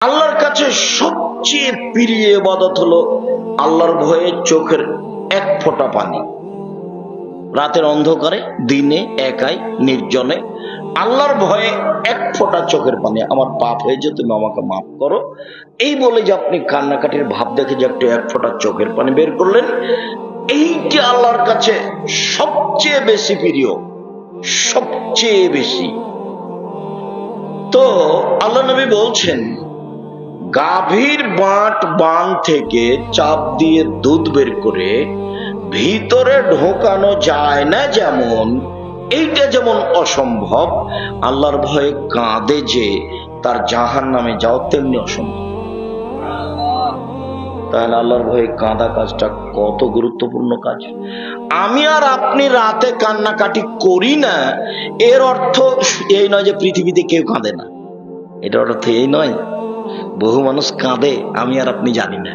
আল্লাহর কাছে সবচেয়ে প্রিয় ইবাদত হলো আল্লাহর ভয়ে চোখের এক ফোঁটা পানি, রাতের অন্ধকারে দিনে একাই নির্জনে আল্লাহর ভয়ে এক ফোঁটা চোখের পানি। আমার পাপ হয়েছে, তুমি আমাকে মাফ করো, এই বলে যে আপনি কান্নাকাটির ভাব দেখে যে একটু এক ফোঁটা চোখের পানি বের করলেন, এইটি আল্লাহর কাছে সবচেয়ে বেশি প্রিয়, সবচেয়ে বেশি। তো আল্লাহ নবী বলছেন, গাভীর বান থেকে চাপ দিয়ে দুধ বের করে ভিতরে ঢোকানো যায় না, যেমন এইটা যেমন অসম্ভব, আল্লাহর ভয়ে কাঁদে যে তার জাহান্নামে যাও তেমনি অসম্ভব। তাহলে আল্লাহর ভয়ে কাঁদা কাজটা কত গুরুত্বপূর্ণ কাজ। আমি আর আপনি রাতে কান্নাকাটি করি না, এর অর্থ এই নয় যে পৃথিবীতে কেউ কাঁদে না, এটার অর্থ এই নয়। বহু মানুষ কাঁদে, আমি আর আপনি জানি না।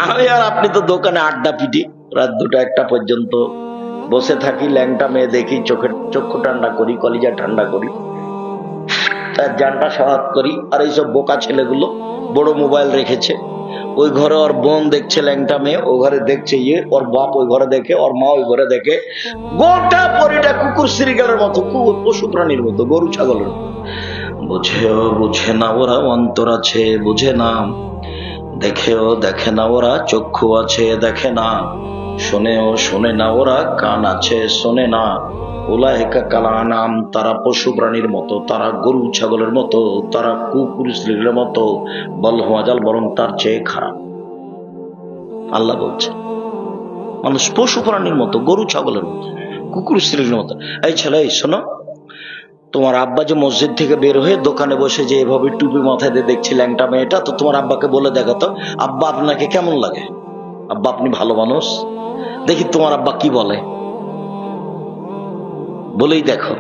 আমি আর আপনি তো দোকানে আড্ডা পিটি, রাত 2টা-1টা পর্যন্ত বসে থাকি, ল্যাংটা মেয়ে দেখি, চক্ষু ঠান্ডা করি, কলিজা ঠান্ডা করি, তার জানটা সহাত করি। আর এইসব বোকা ছেলেগুলো বড় মোবাইল রেখেছে, ওই ঘরে ওর বোন দেখছে ল্যাংটা মেয়ে, ও ঘরে দেখছে ওর বাপ ওই ঘরে দেখে, ওর মা ওই ঘরে দেখে, গোটা পরিটা কুকুর শ্রীগালের মতো, পশু প্রাণীর মতো, গরু ছাগলের মতো। বুঝেও বুঝে না ওরা, অন্তর আছে বুঝে না, দেখেও দেখে না ওরা, চক্ষু আছে দেখে না, শোনেও শোনে না ওরা, কান আছে শোনে না। উলাইকা কাল আনাম, তারা পশু প্রাণীর মতো, তারা গরু ছাগলের মতো, তারা কুকুর শ্রীগালের মতো, বল হওয়াজাল, বরং তার চেয়ে খারাপ। আল্লাহ বলছে মানুষ পশু প্রাণীর মতো, গরু ছাগলের মতো, কুকুর শ্রীগালের মতো। এই ছেলে, এই শোনো, তোমার আব্বা যে মসজিদ থেকে বের হয়ে দোকানে বসে যে এভাবে টুপি মাথায় দিয়ে দেখছি ল্যাংটা মেয়েটা, তো তোমার আব্বাকে বলে দেখো তো, আব্বা আপনাকে কেমন লাগে? আব্বা আপনি ভালো মানুষ, দেখি তোমার আব্বা কি বলে, বলেই দেখো।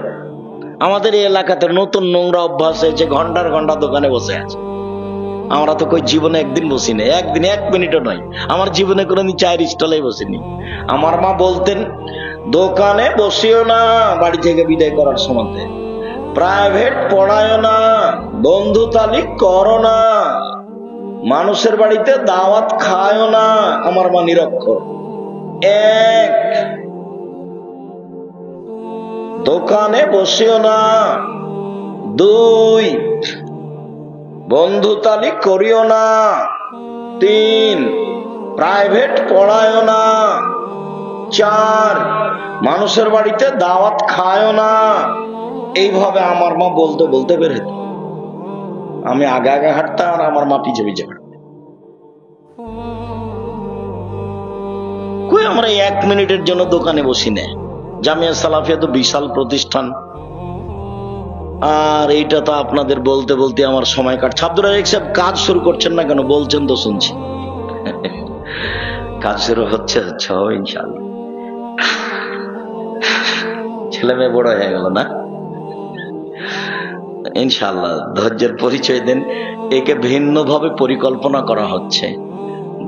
আমাদের এই এলাকাতে নতুন নোংরা অভ্যাস হয়েছে, ঘন্টার ঘন্টা দোকানে বসে আছে। আমরা তো কই জীবনে একদিন বসি না, একদিন 1 মিনিটও নয়, আমার জীবনে কোনোদিন চায়ের স্টলে বসিনি। আমার মা বলতেন, দোকানে বসিও না বাড়ি থেকে বিদায় করার সময়, প্রাইভেট পড়ায় না, বন্ধু তালিক করো না, মানুষের বাড়িতে দাওয়াত খায়ও না। আমার মা নিরক্ষর। 1, দোকানে বসিও না। 2, বন্ধু তালিক করিও না। 3, প্রাইভেট পড়ায় না। 4, মানুষের বাড়িতে দাওয়াত খায়ও না। এইভাবে আমার মা বলতে বলতে বের হতো। আমি আগে আগে হাঁটতাম আর আমার মা পিছে পিছে হাঁটতাম। কই আমরা 1 মিনিটের জন্য দোকানে বসি না। জামিয়া সালাফিয়া তো বিশাল প্রতিষ্ঠান, আর এইটা তো আপনাদের বলতে বলতে আমার সময় কাটছে। আব্দুর রাজ্জাক সাহেব কাজ শুরু করছেন না কেন? বলছেন তো শুনছি। কাজ শুরু হচ্ছে ইনশাআল্লাহ। ছেলে মেয়ে বড় হয়ে গেল না, ইনশাআল্লাহ ধৈর্যের পরিচয় দেন। একে ভিন্নভাবে পরিকল্পনা করা হচ্ছে,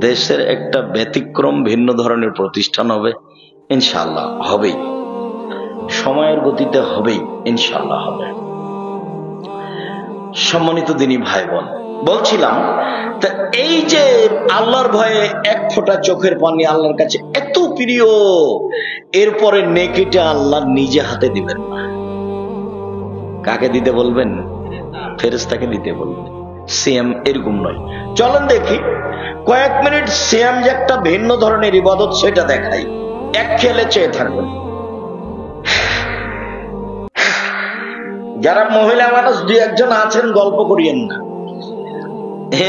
দেশের একটা ব্যতিক্রম ভিন্ন ধরনের প্রতিষ্ঠান হবে, ইনশাআল্লাহ হবেই, সময়ের গতিতে হবেই, ইনশাআল্লাহ হবে। সম্মানিত দিনী ভাই বোন, বলছিলাম তা এই যে আল্লাহর ভয়ে এক ফোঁটা চোখের পানি আল্লাহর কাছে এত প্রিয়, এরপরে নেকিটা আল্লাহ নিজে হাতে দিবেন না। কাকে দিতে বলবেন? ফেরেশতাকে দিতে বলবেন। সিয়াম এরকম নয়। চলেন দেখি কয়েক মিনিট সিয়াম যে একটা ভিন্ন ধরনের ইবাদত, সেটা দেখাই। এক খেলে চেয়ে থাকবেন। যারা মহিলা মানুষ 2-1 জন আছেন, গল্প করিয়েন না।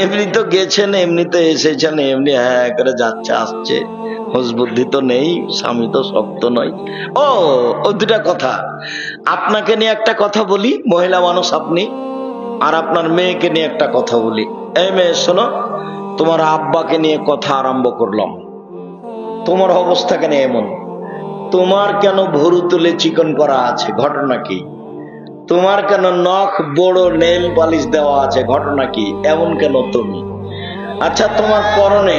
এমনি তো গেছেন, এমনি তো এসেছেন, এমনি হ্যাঁ করে যাচ্ছে আসছে, হুঁশ বুদ্ধি তো নেই, স্বামী তো শক্ত নয়। ও 2টা কথা আপনাকে নিয়ে একটা কথা বলি, মহিলা মানুষ আপনি, আর আপনার মেয়েকে নিয়ে একটা কথা বলি। এই মেয়ে শোনো, তোমার আব্বাকে নিয়ে কথা আরম্ভ করলাম। তোমার অবস্থা কেন এমন? তোমার কেন ভুরু তুলে চিকন করা আছে? ঘটনা কি? তোমার কেন নখ বড় নেল পালিশ দেওয়া আছে? ঘটনা কি? এমন কেন তুমি? আচ্ছা, তোমার পরনে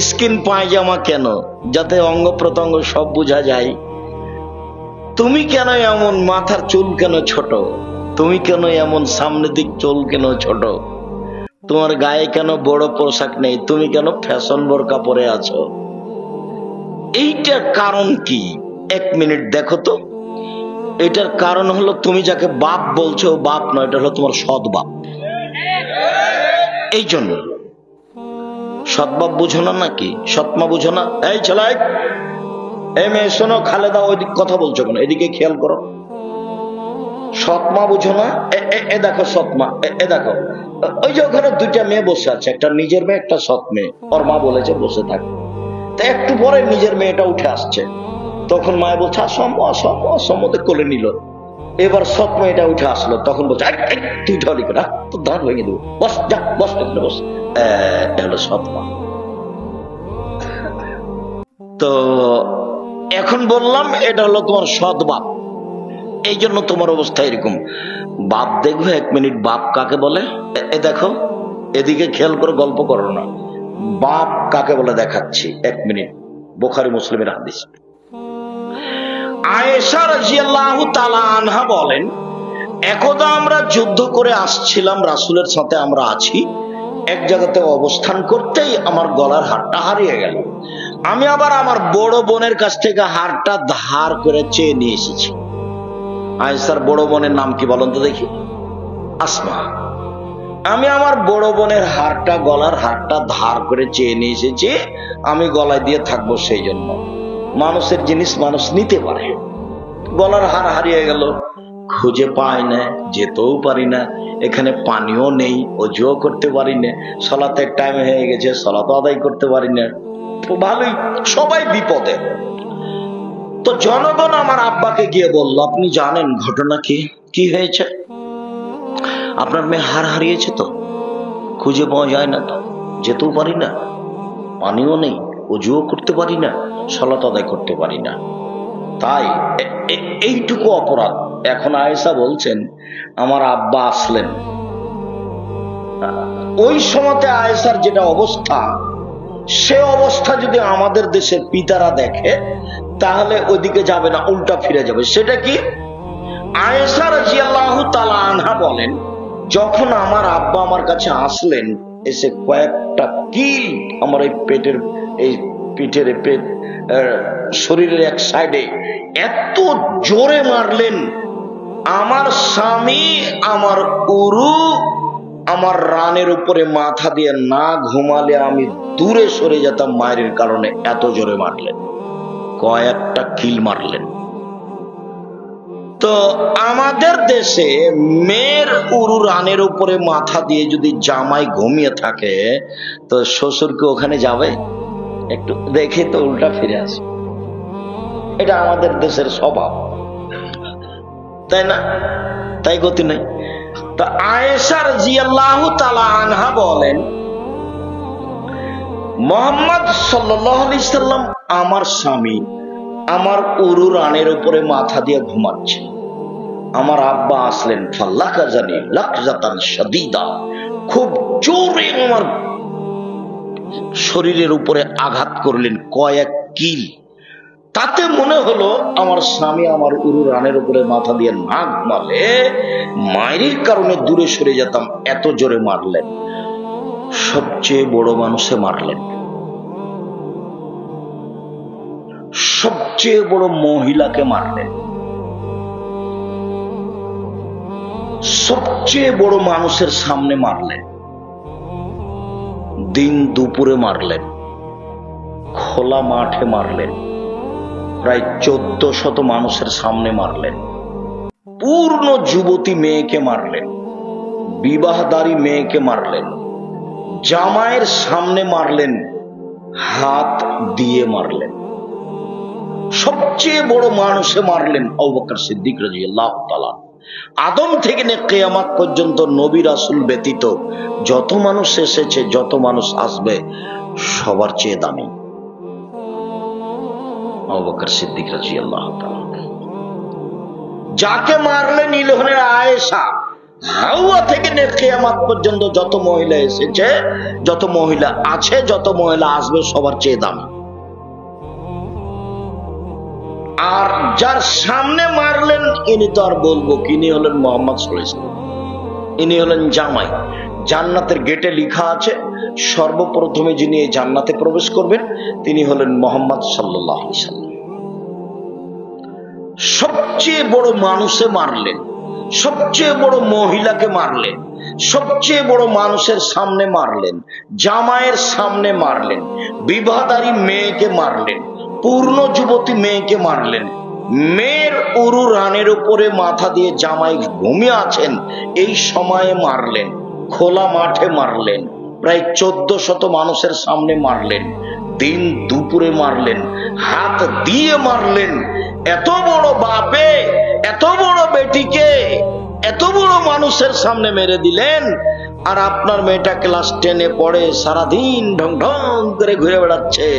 স্কিন পায়জামা কেন? যাতে অঙ্গ প্রত্যঙ্গ সব বোঝা যায়। তুমি কেন এমন? মাথার চুল কেন ছোট? তুমি কেন এমন? সামনের দিক চুল কেন ছোট? তোমার গায়ে কেন বড় পোশাক নেই, তুমি কেন ফ্যাশন বোরকা পরে আছো? এইটার কারণ কি? 1 মিনিট দেখো তো। এটার কারণ হলো তুমি যাকে বাপ বলছো বাপ নয়, এটা হলো তোমার সৎ বাপ। এই জন্য সৎ বাপ বুঝো না নাকি? সৎমা বুঝো না? এই ছেলে, এই মেয়ে শোনো, খালেদা ওইদিক কথা বলছো কেন? এদিকে খেয়াল করো। সৎমা বুঝো না? এ দেখো সৎমা, এ দেখো ওই যে ওখানে 2টা মেয়ে বসে আছে, একটা নিজের মেয়ে, একটা সৎ মেয়ে। ওর মা বলেছে বসে থাক। তা একটু পরে নিজের মেয়েটা উঠে আসছে, তখন মায়ে বলছে অসম্মতে কোলে নিল। এবার সৎ মেয়েটা উঠে আসলো, তখন বলছে তুই ঢলি করে তোর দাঁত ভেঙে দেবো, বস যা, বস বস। এটা হলো সৎমা। তো এখন বললাম এটা হলো তোমার সৎ বাপ, এই জন্য তোমার অবস্থা এরকম। বাপ দেখবে 1 মিনিট, বাপ কাকে বলে? এ দেখো, এদিকে খেয়াল করে গল্প করো না। বাপ কাকে বলে দেখাচ্ছি, 1 মিনিট। বুখারী মুসলিমের হাদিস। আয়েশা রাদিয়াল্লাহু তাআলা আনহা বলেন, একদা আমরা যুদ্ধ করে আসছিলাম, রাসূলের সাথে আমরা আছি, এক জায়গাতে অবস্থান করতেই আমার গলার হারটা হারিয়ে গেল। আমি আবার আমার বড় বোনের কাছ থেকে হারটা ধার করে চেয়ে নিয়ে এসেছি। আয়েশার বড় বোনের নাম কি বলেন তো দেখি? আসমা। আমি আমার বড় বোনের হারটা, গলার হারটা ধার করে চেয়ে নিয়ে এসেছি, আমি গলায় দিয়ে থাকবো। সেই জন্য মানুষের জিনিস মানুষ নিতে পারে। গলার হার হারিয়ে গেল, খুঁজে পাই না, যেতেও পারি না, এখানে পানিও নেই, অজুও করতে পারি না, সালাতের টাইম হয়ে গেছে, সালাত আদায় করতে পারি না। ভালোই, সবাই বিপদে। তো জনগণ আমার আব্বাকে গিয়ে বলল, আপনি জানেন ঘটনা কি? কি হয়েছে? আপনার মেয়ে হার হারিয়েছে, তো খুঁজে পাওয়া যায় না, তো যেতেও পারি না, পানিও নেই, অজুও করতে পারি না, সালাত আদায় করতে পারি না, তাই এইটুকু অপরাধ। এখন আয়েশা বলছেন আমার আব্বা আসলেন, ওই সময়তে আয়েশার যেটা অবস্থা, সে অবস্থা যদি আমাদের দেশের পিতারা দেখে তাহলে ওইদিকে যাবে না, উল্টা ফিরে যাবে। সেটা কি? আয়েশা রাদিয়াল্লাহু তাআলা আনহা বলেন, যখন আমার আব্বা আমার কাছে আসলেন, এসে কয়েকটা কিল আমার এই পেটের, এই পিঠের, পেট, শরীরের এক সাইডে এত জোরে মারলেন, আমার স্বামী আমার উরু আমার রানের উপরে মাথা দিয়ে না ঘুমালে আমি দূরে সরে যেতাম মায়ের কারণে, এত জোরে মারলেন, কয়েকটা কিল মারলেন। তো আমাদের দেশে মেয়ের উরু রানের উপরে মাথা দিয়ে যদি জামাই ঘুমিয়ে থাকে, তো শ্বশুর কি ওখানে যাবে? একটু দেখে তো উল্টা ফিরে আসে। এটা আমাদের দেশের স্বভাব, তাই না? তাই গতি নাই। তো আয়েশা রাদিয়াল্লাহু তাআলা আনহা বলেন, মুহাম্মদ সাল্লাল্লাহু আলাইহি সাল্লাম আমার স্বামী আমার উরু রানের উপরে মাথা দিয়ে ঘুমাচ্ছে, আমার আব্বা আসলেন, ফাল্লাকাজানি লাকজাতান শাদীদা, খুব জোরে আমার শরীরের উপরে আঘাত করলেন, কয়েক কিল। তাতে মনে হলো আমার স্বামী আমার উরু রানের উপরে মাথা দিয়ে না ঘুমালে মায়ের কারণে দূরে সরে যেতাম, এত জোরে মারলেন। সবচেয়ে বড় মানুষে মারলেন, সবচেয়ে বড় মহিলাকে মারলেন, সবচেয়ে বড় মানুষের সামনে মারলেন, দিন দুপুরে মারলেন, খোলা মাঠে মারলেন, প্রায় 1400 মানুষের সামনে মারলেন, পূর্ণ যুবতী মেয়েকে মারলেন, বিবাহদারী মেয়েকে মারলেন, জামাইয়ের সামনে মারলেন, হাত দিয়ে মারলেন, সবচেয়ে বড় মানুষে মারলেন আবু বকর সিদ্দিক রাদিয়াল্লাহু তাআলা। আদম থেকে কিয়ামত পর্যন্ত নবী রাসূল ব্যতীত যত মানুষ এসেছে, যত মানুষ আসবে, সবার চেয়ে দামি আবু বকর সিদ্দিক রাদিয়াল্লাহু তাআলা। যাকে মারলেন ইলহনের আয়েশা, হাওয়া থেকে কিয়ামত পর্যন্ত যত মহিলা এসেছে, যত মহিলা আছে, যত মহিলা আসবে, সবার চেয়ে দামি। আর যার সামনে মারলেন ইনি তো আর বলবো কি, ইনি হলেন মুহাম্মদ সাল্লাল্লাহু আলাইহি ওয়াসাল্লাম, ইনি হলেন জামাই। জান্নাতের গেটে লেখা আছে সর্বপ্রথমে যিনি এই জান্নাতে প্রবেশ করবেন তিনি হলেন মুহাম্মদ সাল্লাল্লাহু আলাইহি সাল্লাম। সবচেয়ে বড় মানুষে মারলেন, সবচেয়ে বড় মহিলাকে মারলেন, সবচেয়ে বড় মানুষের সামনে মারলেন, জামাইয়ের সামনে মারলেন, বিবাহদারী মেয়েকে মারলেন, পূর্ণ যুবতী মেয়েকে মারলেন, মেয়ের উরু রানের উপরে মাথা দিয়ে জামাই ঘুমিয়ে আছেন এই সময়ে মারলেন, খোলা মাঠে মারলেন, প্রায় 1400 মানুষের সামনে মারলেন, দিন দুপুরে মারলেন, হাত দিয়ে মারলেন। এত বড় বাপে এত বড় বেটিকে এত বড় মানুষের সামনে মেরে দিলেন, আর আপনার মেয়েটা ক্লাস 10-এ পড়ে, সারাদিন ঢং ঢং করে ঘুরে বেড়াচ্ছে,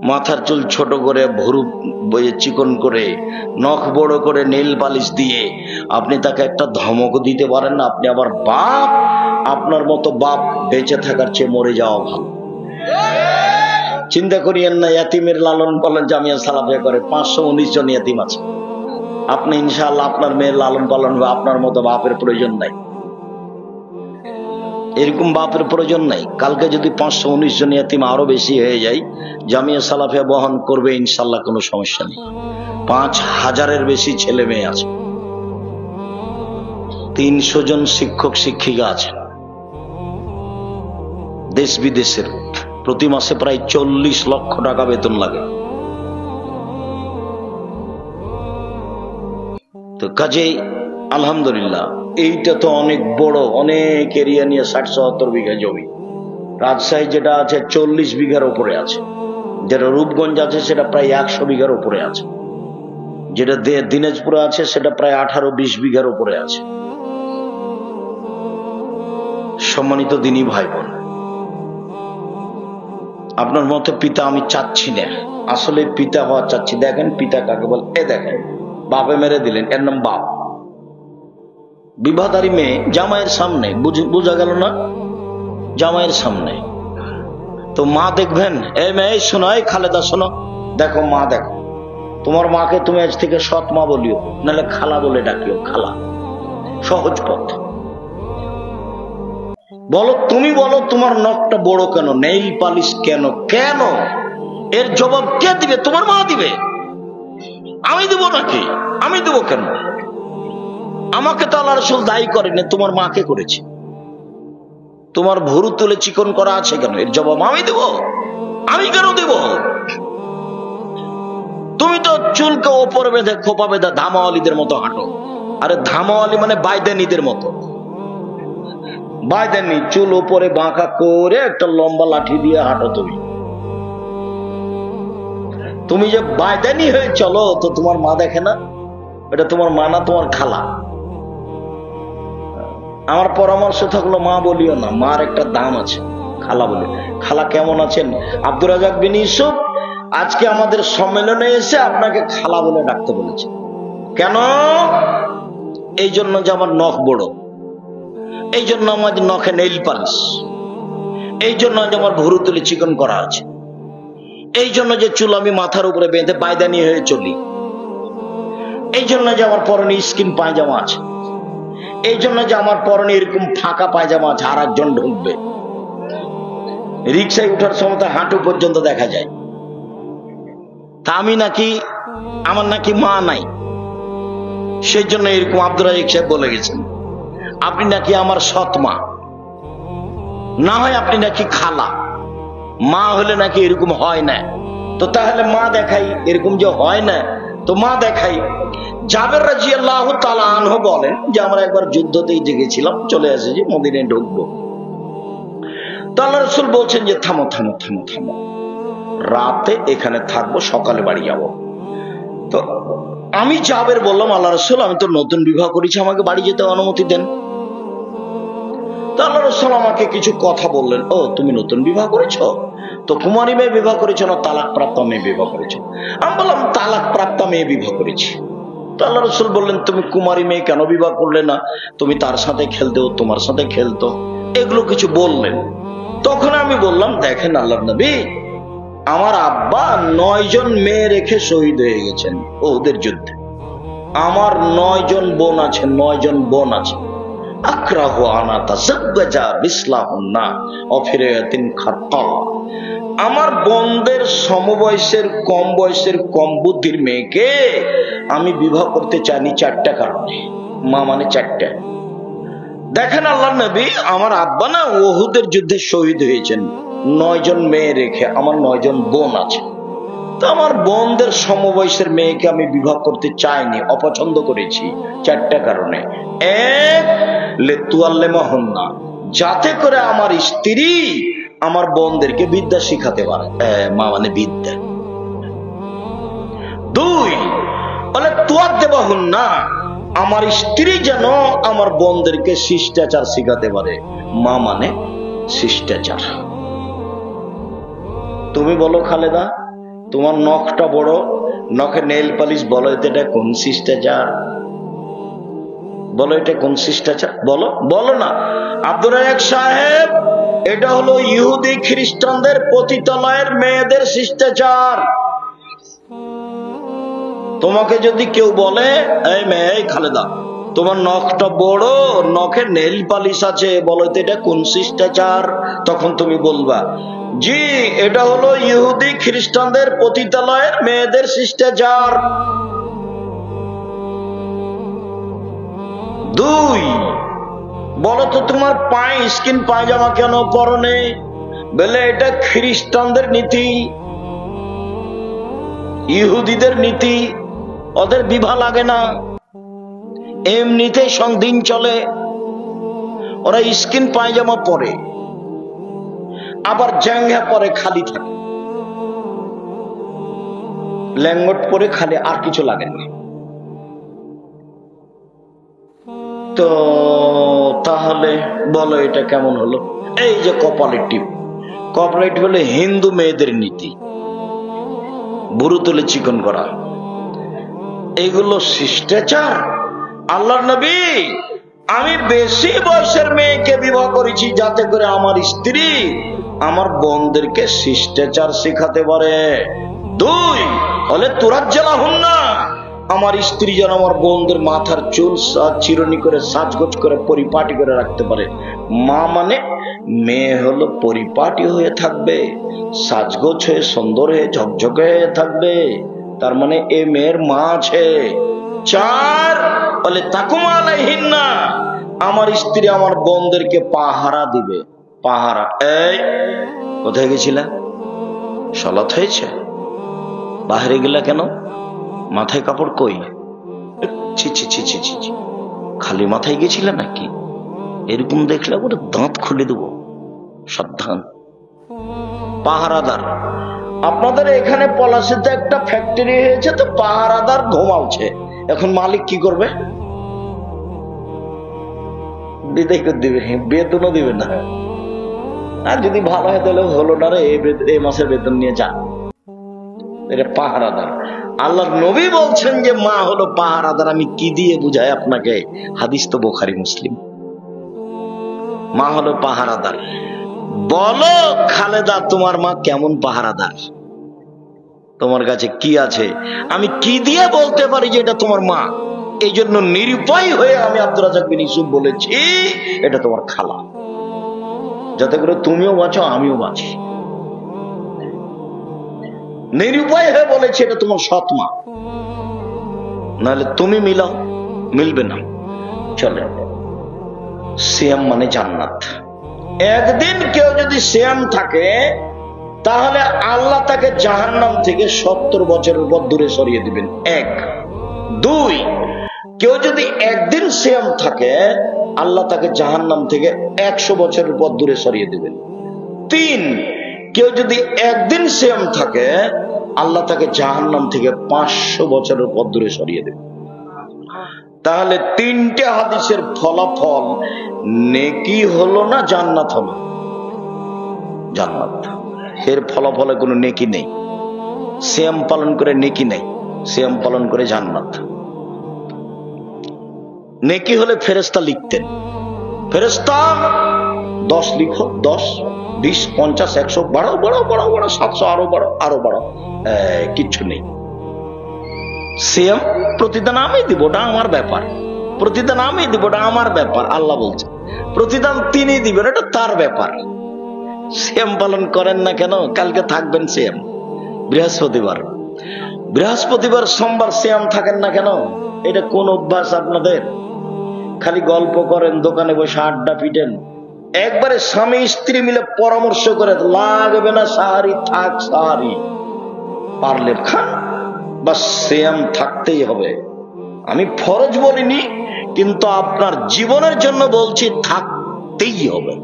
মাথার চুল ছোট করে, ভুরু বয়ে চিকন করে, নখ বড় করে, নীল পালিশ দিয়ে। আপনি তাকে একটা ধমক দিতে পারেন না? আপনি আবার বাপ। আপনার মতো বাপ বেঁচে থাকার চেয়ে মরে যাওয়া ভালো। চিন্তা করিয়েন না, ইয়াতিমের লালন পালন জামিয়া সালাফিয়া করে 519 জন ইয়াতিম আছে। আপনি ইনশাআল্লাহ আপনার মেয়ের লালন পালন হবে, আপনার মতো বাপের প্রয়োজন নাই, এরকম বাপের প্রয়োজন নাই। কালকে যদি 519 জন ইয়াতিম আরো বেশি হয়ে যায়, জামিয়া সালাফিয়া বহন করবে ইনশাআল্লাহ, কোনো সমস্যা নেই। 5000-এর বেশি ছেলে মেয়ে আছে, 300 জন শিক্ষক শিক্ষিকা আছে, দেশ বিদেশের, প্রতি মাসে প্রায় 40 লক্ষ টাকা বেতন লাগে। তো কাজেই আলহামদুলিল্লাহ এইটা তো অনেক বড়, অনেক এরিয়া নিয়ে 60-70 বিঘা জমি। রাজশাহী যেটা আছে 40 বিঘার উপরে আছে, যেটা রূপগঞ্জ আছে সেটা প্রায় 100 বিঘার উপরে আছে, যেটা দিনাজপুরে আছে সেটা প্রায় 18-20 বিঘার উপরে আছে। সম্মানিত দিনী ভাই বোন, আপনার মতো পিতা আমি চাচ্ছি না, আসলে পিতা হওয়া চাচ্ছি। দেখেন পিতা কাকে বল, এ দেখেন বাপে মেরে দিলেন, এর নাম বাপ। বিবাহদারী মেয়ে জামাইয়ের সামনে, বোঝা গেল না? জামাইয়ের সামনে। তো মা দেখবেন, এই মেয়ে শোনো, এই খালেদা শোনো, দেখো মা দেখো, তোমার মাকে তুমি আজ থেকে সৎ মা বলিও, নাহলে খালা বলে ডাকিও, খালা, সহজ পথ। বলো, তুমি বলো তোমার নখটা বড় কেন, নেইল পালিশ কেন, কেন? এর জবাব কে দিবে? তোমার মা দিবে। আমি দেবো নাকি? আমি দেবো কেন? আমাকে তো আল্লাহ রাসূল দায়ী করেনি, তোমার মাকে করেছে। তোমার ভুরু তুলে চিকন করা আছে কেন, এর জবাব আমি দেব। আমি কেন দেব? তুমি তো চুলকে ওপরে বেঁধে, খোপা বেঁধে ধামাওয়ালিদের মতো হাঁটো। আরে ধামাওয়ালি মানে বাইদানিদের মতো। বাইদানি, চুল উপরে বাঁকা করে একটা লম্বা লাঠি দিয়ে হাঁটো তুমি। তুমি যে বাইদানি হয়ে চলো, তো তোমার মা দেখে না? এটা তোমার মা না, তোমার খালা। আমার পরামর্শ থাকলো মা বলিও না, মার একটা দাম আছে, খালা বলে। খালা কেমন আছেন? আব্দুর রাজাক বিন ইউসুফ আজকে আমাদের সম্মেলনে এসে আপনাকে খালা বলে ডাকতে বলেছে। কেন? এই জন্য যে আমার নখ বড়, এই জন্য আমার নখে নেইল পালিশ, এই জন্য যে আমার ভুরু তুলে চিকন করা আছে, এই জন্য যে চুল আমি মাথার উপরে বেঁধে বাইদানি হয়ে চলি, এই জন্য যে আমার পরনে স্কিন পায়জামা আছে, এই জন্য যে আমার পরনে এরকম ফাঁকা পায়জামা আছে, আর একজন ঢুকবে। রিক্সায় উঠার সময় হাঁটু পর্যন্ত দেখা যায়। তা আমি নাকি, আমার নাকি মা নাই, সেই জন্য এরকম আব্দুর রাজাক সাহেব বলে গেছেন আপনি নাকি আমার সৎ মা, না হয় আপনি নাকি খালা। মা হলে নাকি এরকম হয় না। তো তাহলে মা দেখাই, এরকম যে হয় না তো মা দেখাই। জাবের রাদিয়াল্লাহু তাআলা আনহু বলেন যে আমরা একবার যুদ্ধতেই জেগেছিলাম, চলে এসেছি, মদিনায় ঢুকবো। তো আল্লাহ রাসূল বলছেন যে থামো থামো থামো থামো, রাতে এখানে থাকবো, সকালে বাড়ি যাবো। তো আমি জাবের বললাম, আল্লাহ রাসূল আমি তো নতুন বিবাহ করেছি, আমাকে বাড়ি যেতে অনুমতি দেন। তো আল্লাহ রাসূল আমাকে কিছু কথা বললেন। ও, তুমি নতুন বিবাহ করেছো? তো কুমারী মেয়ে বিবাহ করেছো না তালাক প্রাপ্ত মেয়ে বিবাহ করেছো? আমি বললাম তালাক প্রাপ্ত মেয়ে বিবাহ করেছি। তো আল্লাহ রাসূল বললেন তুমি কুমারী মেয়ে কেন বিবাহ করলে না? তুমি তার সাথে খেলতে, ও তোমার সাথে খেলতো, এগুলো কিছু বললেন। তখন আমি বললাম দেখেন আল্লাহর নবী, আমার আব্বা 9 জন মেয়ে রেখে শহীদ হয়ে গেছেন ওদের যুদ্ধে। আমার 9 জন বোন আছে, 9 জন বোন আছে। আক্রাহু আনা তাযাওয়াজা বিসলাহুন্না অফিরায়াতিন খাত্তা। আমার বোনদের সমবয়সের, কম বয়সের, কম বুদ্ধির মেয়েকে আমি বিবাহ করতে চাইনি চারটা কারণে। মা মানে চারটা। দেখেন আল্লাহর নবী, আমার আব্বা না উহুদের যুদ্ধে শহীদ হয়েছেন 9 জন মেয়ে রেখে, আমার 9 জন বোন আছে। তো আমার বোনদের সমবয়সের মেয়েকে আমি বিবাহ করতে চাইনি, অপছন্দ করেছি চারটা কারণে। এক, লিতুআল্লিমাহুন্না, যাতে করে আমার স্ত্রী আমার বোনদেরকে বিদ্যা শিখাতে পারে, মা মানে বিদ্যা। 2, বলে তুআদ্দিবাহুন্না, আমার স্ত্রী যেন আমার বোনদেরকে শিষ্টাচার শিখাতে পারে, মা মানে শিষ্টাচার। তুমি বলো খালেদা, তোমার নখটা বড়, নখে নেইল পালিশ, বলো এটা কোন শিষ্টাচার? বলো এটা কোন শিষ্টাচার? বলো, বলো না। আব্দুর রাজ্জাক সাহেব, এটা হলো ইহুদি খ্রিস্টানদের পতিতালয়ের মেয়েদের শিষ্টাচার। তোমাকে যদি কেউ বলে, এই মেয়ে, এই খালেদা, তোমার নখটা বড়, নখে নেইল পালিশ আছে, বলো তো এটা কোন শিষ্টাচার? তখন তুমি বলবা, জি, এটা হলো ইহুদি খ্রিস্টানদের পতিতালয়ের মেয়েদের শিষ্টাচার। 2, বলো তো তোমার পায়ে স্কিন পায়জামা কেন পরনে? বলে এটা খ্রিস্টানদের নীতি, ইহুদিদের নীতি, ওদের বিবাহ লাগে না, এমনিতেই দিন চলে, ওরা স্কিন পায়জামা পরে, আবার জাঙ্গা পরে, খালি থাকে, ল্যাঙ্গট পরে খালি, আর কিছু লাগে না। তো তাহলে বলো এটা কেমন হলো? এই যে কপালের টিপ, কপালের টিপ হলো হিন্দু মেয়েদের নীতি, বুড়ো তুলে চিকন করা, এগুলো শিষ্টাচার? আল্লাহর নবী, আমি বেশি বয়সের মেয়েকে বিবাহ করেছি যাতে করে আমার স্ত্রী আমার বোনদেরকে শিষ্টাচার শিখাতে পারে। 2, হলে তুরাজ্জালাহুন্না, আমার স্ত্রী যেন আমার বোনদের মাথার চুল চিরুনি করে, সাজগোজ করে, পরিপাটি করে রাখতে পারে। মা মানে মেয়ে হলো পরিপাটি হয়ে থাকবে, সাজগোজ হয়ে, সুন্দর হয়ে, ঝকঝকে হয়ে থাকবে, তার মানে এ মেয়ের মা আছে। 4, বলে তাকুমা আলাইহিন্না, আমার স্ত্রী আমার বোনদেরকে পাহারা দিবে। পাহারা, এই কোথায় গেছিলা? সালাত হয়েছে? বাহিরে গেলা কেন? মাথায় কাপড় কই? ছি ছি ছি ছি ছি, খালি মাথায় গেছিলে নাকি? এরকম দেখলে ওটা দাঁত খুলে দেবো, সাবধান। পাহারাদার, আপনাদের এখানে পলাশিতে একটা ফ্যাক্টরি হয়েছে, তো পাহারাদার ঘুমাচ্ছে, এখন মালিক কি করবে? বিদায় করে দিবে, বেতনও দিবে না। আর যদি ভালো হয় তাহলে হলো না রে, এই মাসের বেতন নিয়ে যা। এটা পাহারাদার। আল্লাহর নবী বলছেন যে মা হলো পাহারাদার। আমি কি দিয়ে বুঝাই আপনাকে? হাদিস তো বুখারী মুসলিম। মা হলো পাহারাদার। বলো খালেদা, তোমার মা কেমন পাহারাদার? তোমার কাছে কি আছে? আমি কি দিয়ে বলতে পারি যে এটা তোমার মা? এই জন্য নিরুপায় হয়ে আমি আব্দুর রাজ্জাক বিন ইউসুফ বলেছি এটা তোমার খালা, যাতে করে তুমিও বাঁচো, আমিও বাঁচি। নিরুপায় হয়ে বলেছি এটা তোমার সৎ মা, নাহলে তুমি মিলাও, মিলবে না। চলে, সিয়াম মানে জান্নাত। একদিন কেউ যদি সিয়াম থাকে তাহলে আল্লাহ তাকে জাহান্নাম থেকে 70 বছরের পর দূরে সরিয়ে দিবেন। 1, 2, কেউ যদি একদিন সিয়াম থাকে আল্লাহ তাকে জাহান্নাম থেকে 100 বছরের পর দূরে সরিয়ে দিবেন। 3, কেউ যদি একদিন সিয়াম থাকে আল্লাহ তাকে জাহান্নাম থেকে 500 বছরের পর দূরে সরিয়ে দেবেন। তাহলে 3টে হাদিসের ফলাফল নেকি হলো না জান্নাত হলো? জান্নাত। এর ফলাফলে কোনো নেকি নেই। সিয়াম পালন করে নেকি নেই, সিয়াম পালন করে জান্নাত। নেকি হলে ফেরেশতা লিখতেন, ফেরেশতা 10 লিখো, 10, 20, 50, 100, বাড়াও বাড়াও বাড়াও বাড়াও, 700, আরো বাড়াও আরো বাড়াও, কিচ্ছু নেই। সিয়াম প্রতিদান আমি দিব, ওটা আমার ব্যাপার, প্রতিদান আমি দিব, এটা আমার ব্যাপার। আল্লাহ বলছে প্রতিদান তিনি দিবেন, এটা তার ব্যাপার। সিয়াম পালন করেন না কেন? কালকে থাকবেন সিয়াম, বৃহস্পতিবার, সোমবার সিয়াম থাকেন না কেন? এটা কোন অভ্যাস আপনাদের? খালি গল্প করেন, দোকানে বসে আড্ডা পিটেন। একবারে স্বামী স্ত্রী মিলে পরামর্শ করে, লাগবে না সাহারি, থাক সাহারি, পারলে খান, বা সিয়াম থাকতেই হবে। আমি ফরজ বলিনি, কিন্তু আপনার জীবনের জন্য বলছি থাকতেই হবে।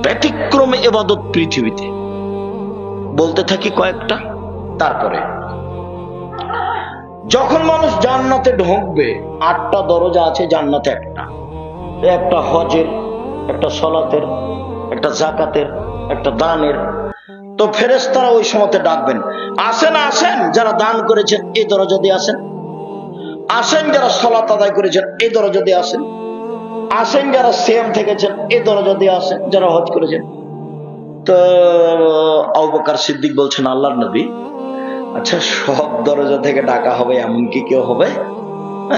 ব্যতিক্রম ইবাদত পৃথিবীতে বলতে থাকি কয়েকটা। তারপরে যখন মানুষ জান্নাতে ঢুকবে, 8টা দরজা আছে জান্নাতে। একটা হজের, একটা সলাতের, একটা জাকাতের, একটা দানের। তো ফেরেশতারা ওই সময়তে ডাকবেন, আসেন আসেন যারা দান করেছেন এই দরজা দিয়ে আসেন, আসেন যারা সলাত আদায় করেছেন এই দরজা দিয়ে আসেন, আসেন যারা সিয়াম থেকেছেন এই দরজা দিয়ে আসেন, যারা হজ করেছেন। তো আবু বকর সিদ্দিক বলছেন, আল্লাহর নবী, আচ্ছা সব দরজা থেকে ডাকা হবে এমন কি কেউ হবে?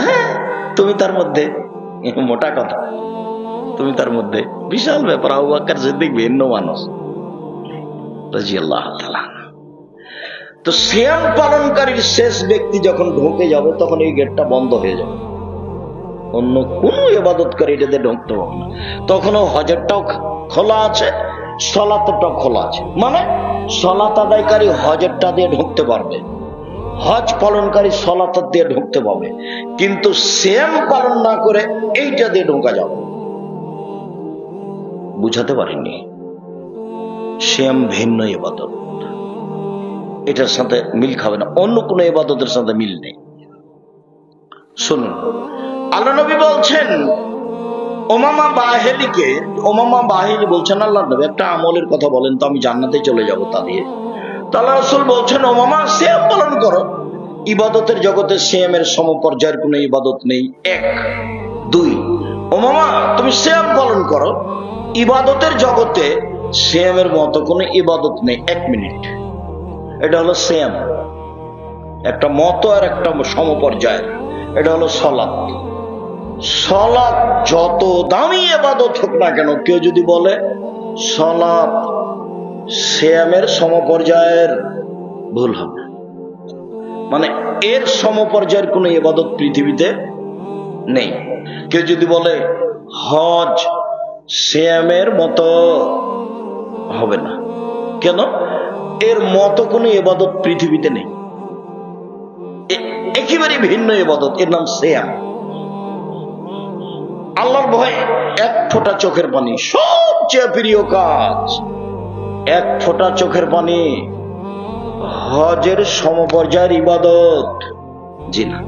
হ্যাঁ, তুমি তার মধ্যে। মোটা কথা, তুমি তার মধ্যে। বিশাল ব্যাপার। আবু বকর সিদ্দিক ভিন্ন মানুষ, রাদিয়াল্লাহু তাআলা। তো সিয়াম পালনকারীর শেষ ব্যক্তি যখন ঢুকে যাবে, তখন এই গেটটা বন্ধ হয়ে যাবে, অন্য কোন ইবাদতকারী এটাতে ঢুকতে পারবে না। তখনও হজেরটাও খোলা আছে, সলাতটাও খোলা আছে। মানে সলাত আদায়কারী হজেরটা দিয়ে ঢুকতে পারবে, হজ পালনকারী সলাত দিয়ে ঢুকতে পারবে, কিন্তু সিয়াম পালন না করে এইটা দিয়ে ঢোকা যাবে। বুঝাতে পারিনি? সিয়াম ভিন্ন ইবাদত, এটার সাথে মিল খাবে না, অন্য কোন ইবাদতের সাথে মিল নেই। শুনুন, আল্লাহ নবী বলছেন উমামা বাহিলিকে, উমামা বাহিলি বলছেন, আল্লাহ নবী একটা আমলের কথা বলেন তো, আমি জান্নাতে চলে যাব তা দিয়ে। তো আল্লাহ রাসূল বলছেন, উমামা সিয়াম পালন করো। ইবাদতের জগতে সিয়ামের সমপর্যায়ের কোন ইবাদত নেই। 1 2, উমামা তুমি সিয়াম পালন করো। ইবাদতের জগতে সিয়ামের মতো কোন ইবাদত নেই। 1 মিনিট, এটা হলো সিয়াম, একটা মতো আর একটা সমপর্যায়ের। এটা হলো সলাত। সলাত যত দামি ইবাদত হোক না কেন, কেউ যদি বলে সলাত সিয়ামের সমপর্যায়ের, ভুল হবে। মানে এর সমপর্যায়ের কোন ইবাদত পৃথিবীতে নেই। কেউ যদি বলে হজ সিয়ামের মতো, হবে না। কেন? এর মতো কোন ইবাদত পৃথিবীতে নেই, একেবারে ভিন্ন ইবাদত, এর নাম সিয়াম। আল্লাহর ভয়ে 1 ফোঁটা চোখের পানি সবচেয়ে প্রিয় কাজ। 1 ফোঁটা চোখের পানি হজের সমপর্যায়ের ইবাদত? জি না।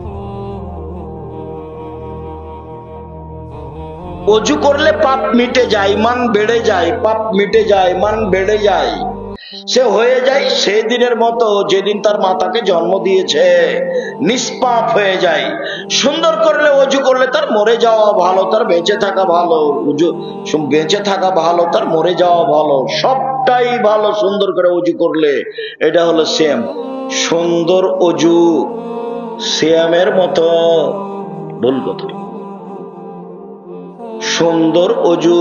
অজু করলে পাপ মিটে যায়, মান বেড়ে যায়, পাপ মিটে যায়, মান বেড়ে যায়, সে হয়ে যায় সেই দিনের মতো যেদিন তার মাতাকে জন্ম দিয়েছে, নিষ্পাপ হয়ে যায়। সুন্দর করলে অজু করলে তার মরে যাওয়া ভালো, তার বেঁচে থাকা ভালো। বেঁচে থাকা ভালো, তার মরে যাওয়া ভালো, সবটাই ভালো সুন্দর করে অজু করলে। এটা হলো সিয়াম। সুন্দর অজু সিয়ামের মতো? ভুল কথা। সুন্দর অজু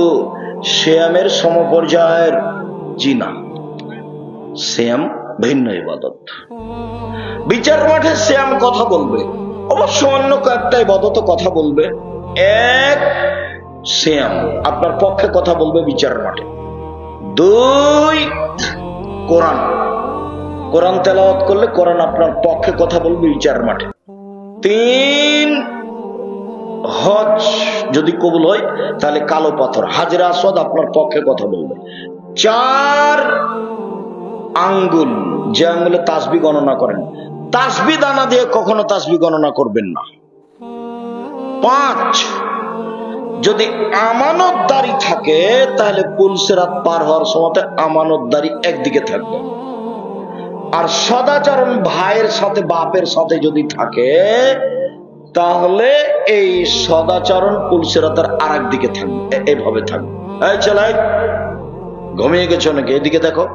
সিয়ামের সমপর্যায়ের? জি না। সিয়াম ভিন্ন ইবাদত। বিচার মাঠে সিয়াম কথা বলবে, অবশ্য অন্য কয়েকটা ইবাদত কথা বলবে। 1 সিয়াম আপনার পক্ষে কথা বলবে বিচার মাঠে। 2 কোরআন, কোরআন তেলাওয়াত করলে কোরআন আপনার পক্ষে কথা বলবে বিচার মাঠে। 3 হজ যদি কবুল হয় তাহলে কালো পাথর হাজরে আসওয়াদ আপনার পক্ষে কথা বলবে। 4 আঙ্গুল, যে আঙ্গুলে তাসবিহ গণনা করেন, তাসবিহ দানা দিয়ে কখনো তাসবিহ গণনা করবেন না। 5 যদি আমানতদারি থাকে তাহলে পুলসিরাত পার হওয়ার সময় আমানতদারি একদিকে থাকবে। আর সদাচরণ ভাইয়ের সাথে বাপের সাথে যদি থাকে তাহলে এই সদাচরণ পুলসিরাতের আরেক দিকে থাকবে, এইভাবে থাকবে। এই ছেলে ঘুমিয়ে গেছো নাকি? এদিকে দেখো।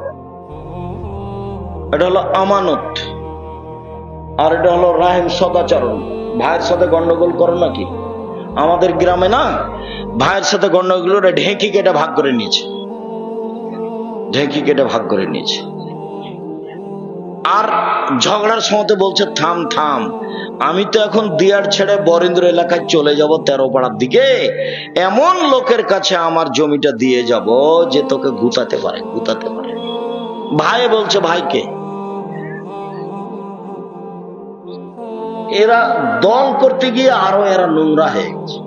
এটা হলো আমানত, আর এটা হলো রাহিম সদাচরণ। ভাইয়ের সাথে গন্ডগোল করো নাকি? আমাদের গ্রামে না ভাইয়ের সাথে গন্ডগোল ঢেঁকি কেটে ভাগ করে নিয়েছে, ঢেঁকি কেটে ভাগ করে নিয়েছে। আর ঝগড়ার সময় বলছে থাম থাম, আমি তো এখন দিয়ার ছেড়ে বরেন্দ্র এলাকায় চলে যাব 13 পাড়ার দিকে, এমন লোকের কাছে আমার জমিটা দিয়ে যাব যে তোকে গুতাতে পারে, গুতাতে পারে। ভাই বলছে ভাইকে। এরা দল করতে গিয়ে আরো এরা নোংরা হয়ে গেছে।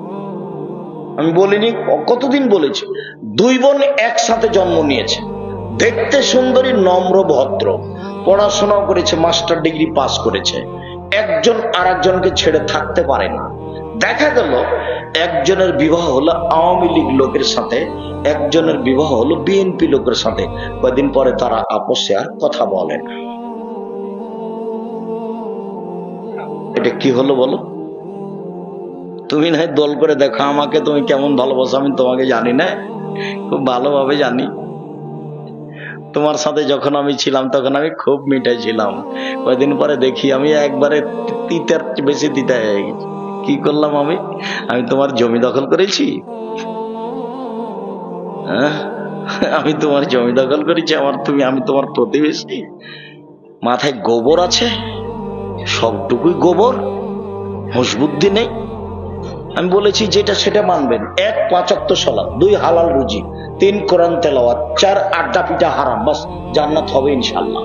আমি বলিনি, কতদিন বলেছি, 2 বোন একসাথে জন্ম নিয়েছে, দেখতে সুন্দরী, নম্র, ভদ্র, পড়াশোনাও করেছে, মাস্টার ডিগ্রি পাস করেছে। একজন আর একজনকে ছেড়ে থাকতে পারে না। দেখা গেল একজনের বিবাহ হলো আওয়ামী লীগ লোকের সাথে, একজনের বিবাহ হলো বিএনপি লোকের সাথে। কয়েকদিন পরে তারা আপসে আর কথা বলে না। এটা কি হলো বলো? তুমি না দল করে দেখো আমাকে, তুমি কেমন ভালোবাসো আমি তোমাকে জানি না, খুব ভালোভাবে জানি। তোমার সাথে যখন আমি ছিলাম তখন আমি খুব মিঠাই ছিলাম, কয়েকদিন পরে দেখি আমি একবারে তিতার বেশি তিতা হয়ে গেছি। কি করলাম আমি? আমি তোমার জমি দখল করেছি? আমি তোমার জমি দখল করেছি? আমি তোমার প্রতিবেশী? মাথায় গোবর আছে, সবটুকুই গোবর, হুঁশ বুদ্ধি নেই। আমি বলেছি যেটা সেটা মানবেন। 1 5 ওয়াক্ত সালাত, 2 হালাল রুজি, 3 কোরআন তেলাওয়াত, 4 আড্ডা পিঠা হারাম, বাস জান্নাত হবে ইনশাআল্লাহ।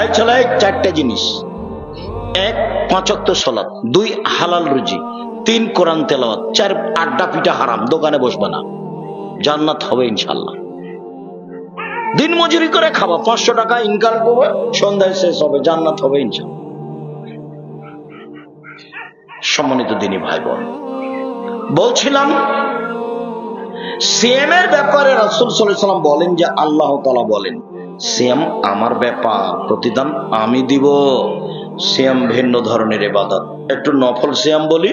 এই চলে 4টে জিনিস, 1 5 ওয়াক্ত সালাত, 2 হালাল রুজি, 3 কোরআন তেলাওয়াত, 4 আড্ডা পিঠা হারাম, দোকানে বসবে না, জান্নাত হবে ইনশাআল্লাহ। দিন মজুরি করে খাবা, 500 টাকা ইনকাম করবে, সন্ধ্যায় শেষ হবে, জান্নাত হবে ইনশাআল্লাহ। সম্মানিত দিনী ভাই বোন, বলছিলাম সিএম এর ব্যাপারে রাসূল সাল্লাল্লাহু আলাইহি ওয়াসাল্লাম বলেন যে আল্লাহ তাআলা বলেন সিএম আমার ব্যাপার, প্রতিদান আমি দিব। সিএম ভিন্ন ধরনের ইবাদত। একটু নফল সিএম বলি।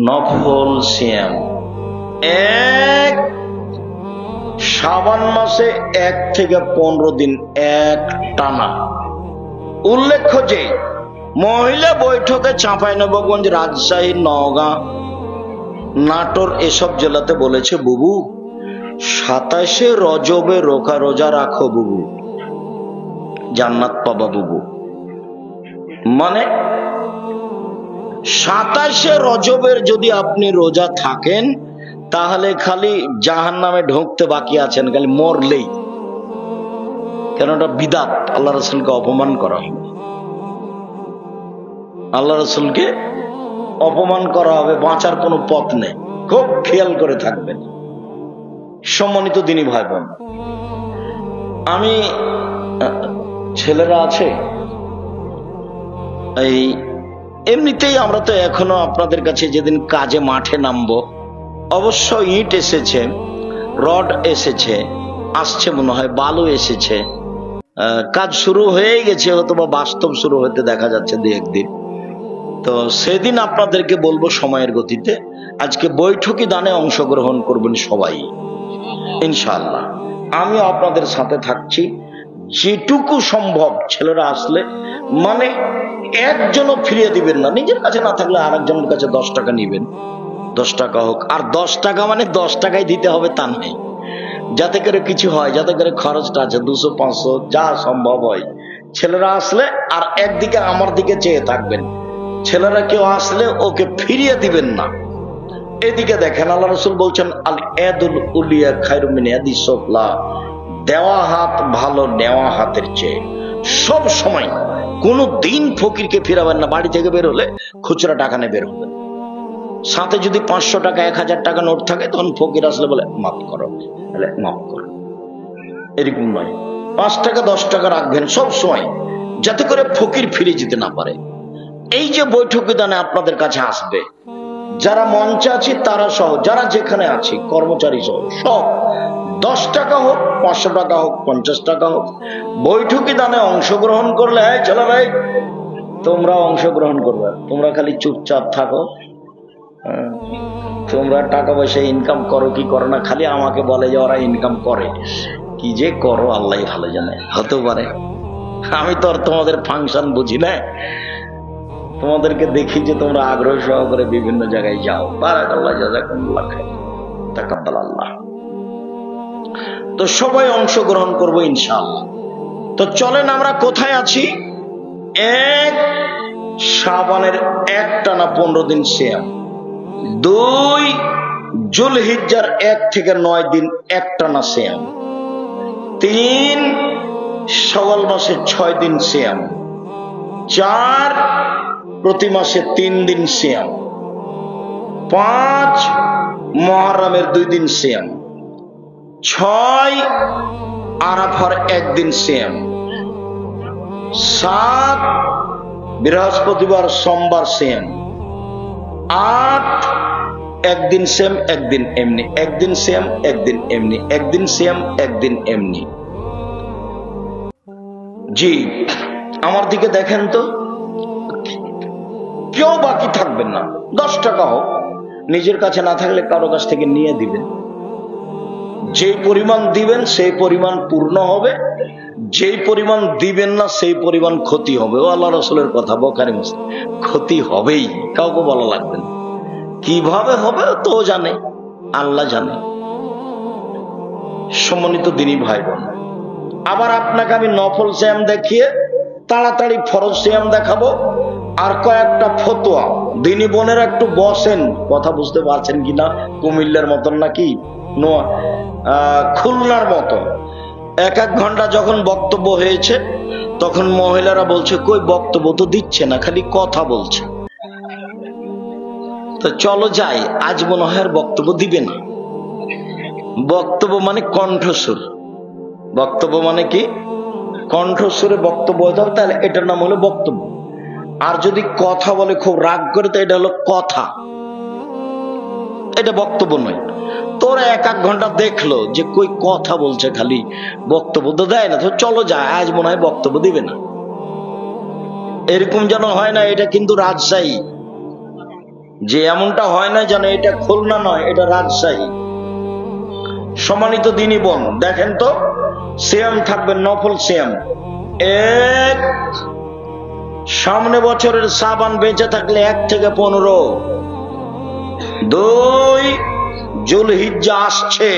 নফল সিএম এক শাবান মাসে 1 থেকে 15 দিন এক টানা। উল্লেখ্য যে মহিলা বৈঠকে চাঁপাইনবাবগঞ্জ, রাজশাহী, নওগাঁ, নাটোর এসব জেলাতে বলেছে বুবু 27 রজবে রোজা রাখো বুবু, জান্নাত পাবা বুবু। মানে 27 রজবের যদি আপনি রোজা থাকেন তাহলে খালি জাহান্নামে ঢুকতে বাকি আছেন, খালি মরলেই। কেন? এটা বিদাত, আল্লাহ রাসূলকে অপমান করা হবে, আল্লাহ রাসূলকে অপমান করা হবে, বাঁচার কোনো পথ নেই। খুব খেয়াল করে থাকবেন। সম্মানিত দিনী ভাই বোন, আমি ছেলেরা আছে এই এমনিতেই আমরা তো এখনো আপনাদের কাছে যেদিন কাজে মাঠে নামবো, অবশ্য ইট এসেছে, রড এসেছে, আসছে মনে হয়, বালু এসেছে, কাজ শুরু হয়ে গেছে, হয়তো বা বাস্তব শুরু হতে দেখা যাচ্ছে 2-1 দিন। তো সেদিন আপনাদেরকে বলবো সময়ের গতিতে। আজকে বৈঠকি দানে অংশগ্রহণ করবেন সবাই ইনশাআল্লাহ। আমি আপনাদের সাথে থাকছি যেটুকু সম্ভব। ছেলেরা আসলে মানে একজনও ফিরিয়ে দিবেন না, নিজের কাছে না থাকলে আরেকজনের কাছে 10 টাকা নিবেন, 10 টাকা হোক। আর 10 টাকা মানে 10 টাকাই দিতে হবে তা নেই, যাতে করে কিছু হয়, যাতে করে খরচটা আছে 200-500 যা সম্ভব হয়। ছেলেরা আসলে আর একদিকে আমার দিকে চেয়ে থাকবেন, ছেলেরা কেউ আসলে ওকে ফিরিয়ে দিবেন না। এদিকে দেখেন আল্লাহ রাসূল বলছেন আল ইয়াদুল উলিয়া খায়রুম মিন ইয়াদিস সুফলা, দেওয়া হাত ভালো নেওয়া হাতের চেয়ে। সব সময় কোনো দিন ফকিরকে ফিরাবেন না। বাড়ি থেকে বের হলে খুচরা টাকা নিয়ে বের হবেন, সাথে যদি 500 টাকা 1000 টাকা নোট থাকে তখন ফকির আসলে বলে মাফ করো, মাফ করো, এরকম নয়। 5 টাকা 10 টাকা রাখবেন সব সময়, যাতে করে ফকির ফিরে যেতে না পারে। এই যে বৈঠকি দানে আপনাদের কাছে আসবে, যারা মঞ্চে আছি তারা সহ, যারা যেখানে আছি কর্মচারী সহ সব, 10 টাকা হোক, 500 টাকা হোক, 50 টাকা হোক, বৈঠকি দানে অংশগ্রহণ করলে চলো ভাই তোমরা অংশগ্রহণ করবে। তোমরা খালি চুপচাপ থাকো, তোমরা টাকা পয়সা ইনকাম করো কি করো না, খালি আমাকে বলে যে ওরা ইনকাম করে, কি যে করো আল্লাহ ভালো জানে। হতে পারে, আমি তো আর তোমাদের ফাংশন বুঝি না। তোমাদেরকে দেখি যে তোমরা আগ্রহ সহকারে বিভিন্ন জায়গায় যাও। বারাকাল্লাহ, জাযাকুমুল্লাহ খাইর, তাকাব্বালাল্লাহ। তো সবাই অংশগ্রহণ করবো ইনশাআল্লাহ। তো চলেন, আমরা কোথায় আছি? এক শাবানের একটানা 15 দিন সিয়াম, 2 যুলহিজ্জার 1 থেকে 9 দিন একটানা সিয়াম, 3 শাওয়াল মাসে 6 দিন সিয়াম, 4 প্রতি মাসে 3 দিন সিয়াম, 5 মুহররমের 2 দিন সিয়াম, 6 আরাফার 1 দিন সিয়াম, 7 বৃহস্পতিবার সোমবার সিয়াম, 8 একদিন সিয়াম একদিন এমনি, একদিন সিয়াম একদিন এমনি, একদিন সিয়াম একদিন এমনি। জি, আমার দিকে দেখেন তো, কেউ বাকি থাকবেন না। 10 টাকা হোক, নিজের কাছে না থাকলে কারো কাছ থেকে নিয়ে দিবেন। যেই পরিমাণ দিবেন সেই পরিমাণ পূর্ণ হবে, যেই পরিমাণ দিবেন না সেই পরিমাণ ক্ষতি হবে। ও আল্লাহ রাসূলের কথা, বুখারী মুসলিম। ক্ষতি হবেই, কাউকে বলা লাগবে না। কিভাবে হবে তো জানে, আল্লাহ জানে। সম্মানিত দিনী ভাই বোন, আবার আপনাকে আমি নফল সিয়াম দেখিয়ে তাড়াতাড়ি ফরজ সিয়াম দেখাবো। আর কয়েকটা ফতোয়া, দিনী বোনের একটু বসেন, কথা বুঝতে পারছেন কিনা? কুমিল্লার মতন নাকি খুলনার মতো 1-1 ঘন্টা যখন বক্তব্য হয়েছে, তখন মহিলারা বলছে কই বক্তব্য তো দিচ্ছে না, খালি কথা বলছে। তো চলো যাই, আজ মনে হয় আর বক্তব্য দিবে না। বক্তব্য মানে কণ্ঠস্বর, বক্তব্য মানে কি? কণ্ঠস্বরে বক্তব্য হতে হবে, তাহলে এটার নাম হলো বক্তব্য। আর যদি কথা বলে খুব রাগ করে, তো এটা হলো কথা, এটা বক্তব্য নয়। তোরা 1-1 ঘন্টা দেখলো যে কই কথা বলছে, খালি বক্তব্য তো দেয় না, তো চলো যায়, আজ মনে হয় বক্তব্য দিবে না। এরকম যেন হয় না, এটা কিন্তু রাজশাহী। যে এমনটা হয় না যেন এটা খুলনা নয়, এটা রাজশাহী। সম্মানিত দিনী বোন, দেখেন তো, সিয়াম থাকবে নফল সিয়াম। 1 সামনে বছরের শাবান বেঁচে থাকলে 1 থেকে 15, 2 যুলহিজ্জা আসছে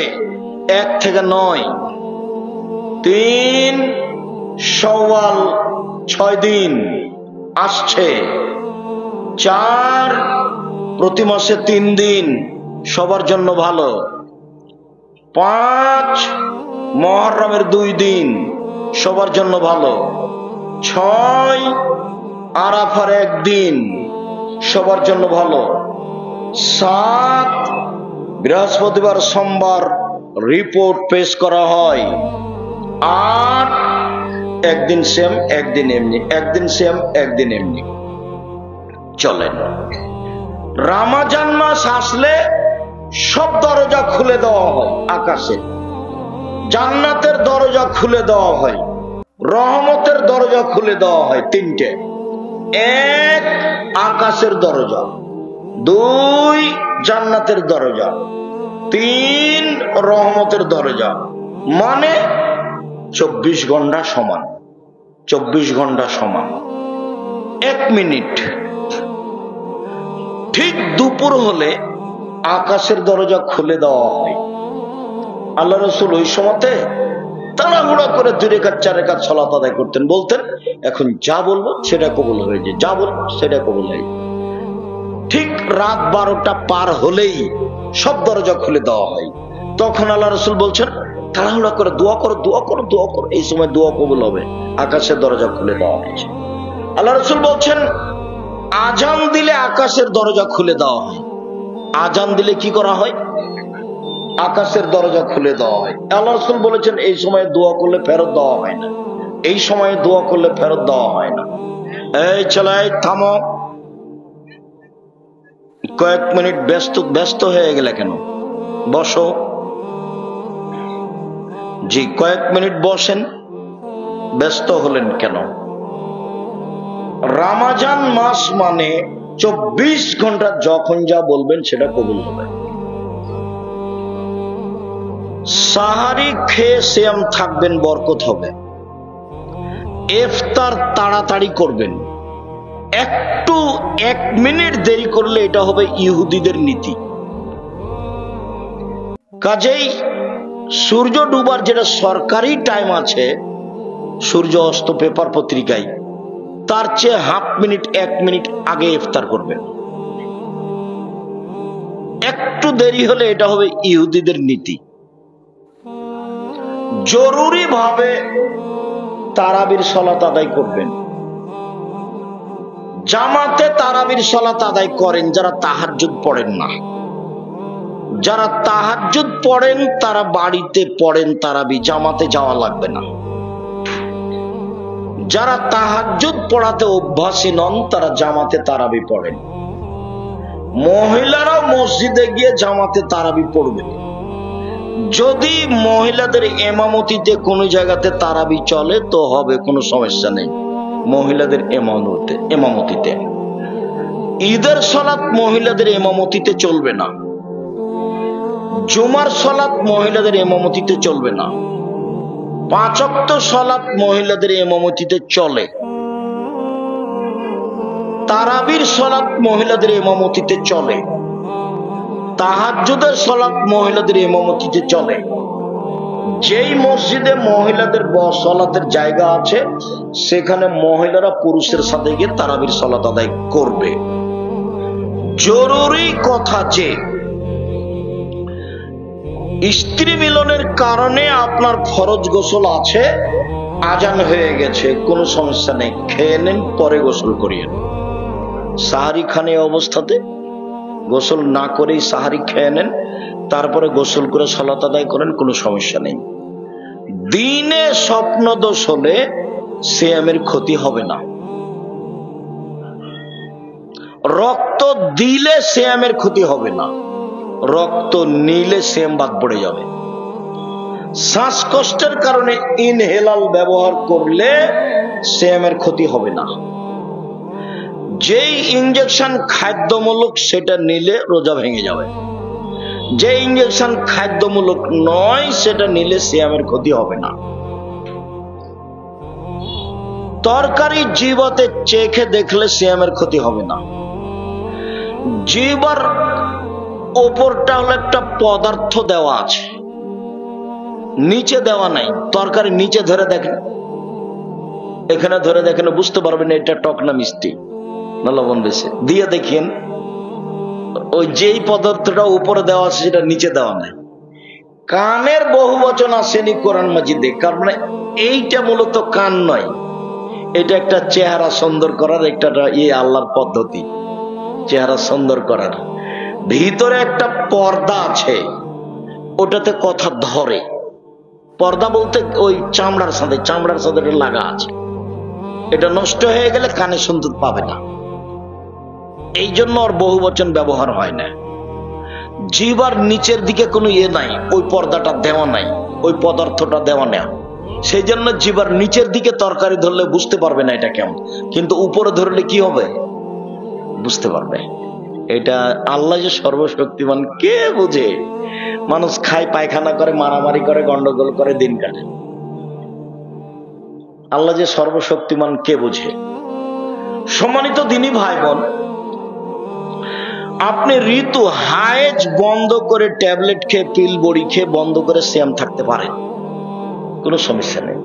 1 থেকে 9, 3 শাওয়াল 6 দিন আসছে, 4 প্রতি মাসে 3 দিন, সবার জন্য ভালো, 5 মুহররমের 2 দিন, সবার জন্য ভালো, 6 আরাফার 1 দিন, সবার জন্য ভালো, 7 বৃহস্পতিবার সোমবার রিপোর্ট পেশ করা হয়, 8 একদিন সেম একদিন এমনি, একদিন সেম একদিন এমনি। চলেন, রমজান মাস আসলে সব দরজা খুলে দেওয়া হয়, আকাশে জান্নাতের দরজা খুলে দেওয়া হয়, রহমতের দরজা খুলে দেওয়া হয়। 3টে, 1 আকাশের দরজা, 2 জান্নাতের দরজা, 3 রহমতের দরজা। মানে 24 ঘন্টা সমান, 24 ঘন্টা সমান। 1 মিনিট ঠিক দুপুর হলে আকাশের দরজা খুলে দেওয়া হয়। আল্লাহ রাসূল ওই সময়তে তাড়াহুড়া করে 2 রাকাত 4 রাকাত সালাত আদায় করতেন, বলতেন এখন যা বলবো সেটা কবুল হয়ে যায়, যা বলবো সেটা কবুল হয়ে যায়। ঠিক রাত 12টা পার হলেই সব দরজা খুলে দেওয়া হয়। তখন আল্লাহ রাসূল বলছেন তাড়াহুড়া করে দোয়া করো, দোয়া করো, দোয়া করো, এই সময় দোয়া কবুল হবে। আকাশের দরজা খুলে দেওয়া হয়েছে। আল্লাহ রাসূল বলছেন আজান দিলে আকাশের দরজা খুলে দেওয়া হয়। আজান দিলে কি করা হয়? আকাশের দরজা খুলে দেওয়া হয়। আল্লাহ রাসূল বলেছেন এই সময় দোয়া করলে ফেরত দেওয়া হয় না, এই সময়ে দোয়া করলে ফেরত দেওয়া হয় না। এই চলাই থামো, কয়েক মিনিট ব্যস্ত হয়ে গেলে কেন? বসো। জি, কয়েক মিনিট বসেন, ব্যস্ত হলেন কেন? রমজান মাস মানে 24 ঘন্টা যখন যা বলবেন সেটা কবুল হবে। সাহারি খেয়ে সিয়াম থাকবেন, বরকত হবে। ইফতার তাড়াতাড়ি করবেন, একটু 1 মিনিট দেরি করলে এটা হবে ইহুদিদের নীতি। কাজেই সূর্য ডুবার যেটা সরকারি টাইম আছে, সূর্য অস্ত পেপার পত্রিকায়, তার চেয়ে 1/2 মিনিট 1 মিনিট আগে ইফতার করবেন। একটু দেরি হলে এটা হবে ইহুদিদের নীতি। জরুরি ভাবে তারাবির সালাত আদায় করবেন। জামাতে তারাবির সালাত আদায় করেন যারা তাহাজ্জুদ পড়েন না। যারা তাহাজ্জুদ পড়েন তারা বাড়িতে পড়েন তারাবি, জামাতে যাওয়া লাগবে না। যারা তাহাজ্জুদ পড়াতে অভ্যাসী নন তারা জামাতে তারাবি পড়েন। মহিলারাও মসজিদে গিয়ে জামাতে তারাবি পড়বে। যদি মহিলাদের ইমামতিতে কোনো জায়গাতে তারাবি চলে তো হবে, কোনো সমস্যা নেই মহিলাদের ইমামতিতে। ঈদের সালাত মহিলাদের ইমামতিতে চলবে না। জুমার সালাত মহিলাদের ইমামতিতে চলবে না। 5 ওয়াক্ত সালাত মহিলাদের ইমামতিতে চলে। তারাবির সালাত মহিলাদের ইমামতিতে চলে। তাহাজ্জুদের সালাত মহিলাদের ইমামতিতে চলে। যেই মসজিদে মহিলাদের সালাতের জায়গা আছে সেখানে মহিলারা পুরুষের সাথে গিয়ে তারাবির সালাত আদায় করবে। জরুরি কথা যে স্ত্রী মিলনের কারণে আপনার ফরজ গোসল আছে, আজান হয়ে গেছে, কোনো সমস্যা নেই, খেয়ে নেন, পরে গোসল করিয়েন। সাহারি খান এই অবস্থাতে গোসল না করেই সাহারি খেয়ে নেন, তারপরে গোসল করে সালাত আদায় করেন, কোনো সমস্যা নেই। দিনে স্বপ্ন দোষ হলে সিয়ামের ক্ষতি হবে না। রক্ত দিলে সিয়ামের ক্ষতি হবে না, রক্ত নিলে সিয়াম বাদ পড়ে যাবে। শ্বাসকষ্টের কারণে ইনহেলাল ব্যবহার করলে সিয়ামের ক্ষতি হবে না। যেই ইনজেকশন খাদ্যমূলক সেটা নিলে রোজা ভেঙে যাবে। যে ইনজেকশন খাদ্যমূলক নয় সেটা নিলে সিয়ামের ক্ষতি হবে না। তরকারি জিহ্বাতে চেখে দেখলে সিয়ামের ক্ষতি হবে না। জিহ্বার ওপরটা হলো একটা পদার্থ দেওয়া আছে, নিচে দেওয়া নাই। তরকারি নিচে ধরে দেখেন, এখানে ধরে দেখেন, বুঝতে পারবেন এটা টক না মিষ্টি না লবণ বেশি। দিয়ে দেখেন ওই যেই পদার্থটা উপরে দেওয়া আছে সেটা নিচে দেওয়া নাই। কানের বহু বচন আসেনি কোরআন মাজিদে, কারণ এইটা মূলত কান নয়, এটা একটা চেহারা সুন্দর করার একটা আল্লাহর পদ্ধতি, চেহারা সুন্দর করার। ভিতরে একটা পর্দা আছে, ওটাতে কথা ধরে। পর্দা বলতে ওই চামড়ার সাথে লাগা আছে। এটা নষ্ট হয়ে গেলে কানে শুনতে পাবে না, এই জন্য ওর বহু বচন ব্যবহার হয় না। জিহ্বার নিচের দিকে কোনো নাই, ওই পর্দাটা দেওয়া নাই, ওই পদার্থটা দেওয়া নেই। সেই জন্য জিহ্বার নিচের দিকে তরকারি ধরলে বুঝতে পারবে না এটা কেমন, কিন্তু উপরে ধরলে কি হবে বুঝতে পারবে। এটা আল্লাহ যে সর্বশক্তিমান কে বুঝে? মানুষ খায়, পায়খানা করে, মারামারি করে, গন্ডগোল করে, দিন কাটে। আল্লাহ যে সর্বশক্তিমান কে বুঝে? সম্মানিত দিনী ভাই বোন, আপনি ঋতু হায়েজ বন্ধ করে, ট্যাবলেট খেয়ে, পিল বড়ি খেয়ে বন্ধ করে সিয়াম থাকতে পারেন, কোনো সমস্যা নেই।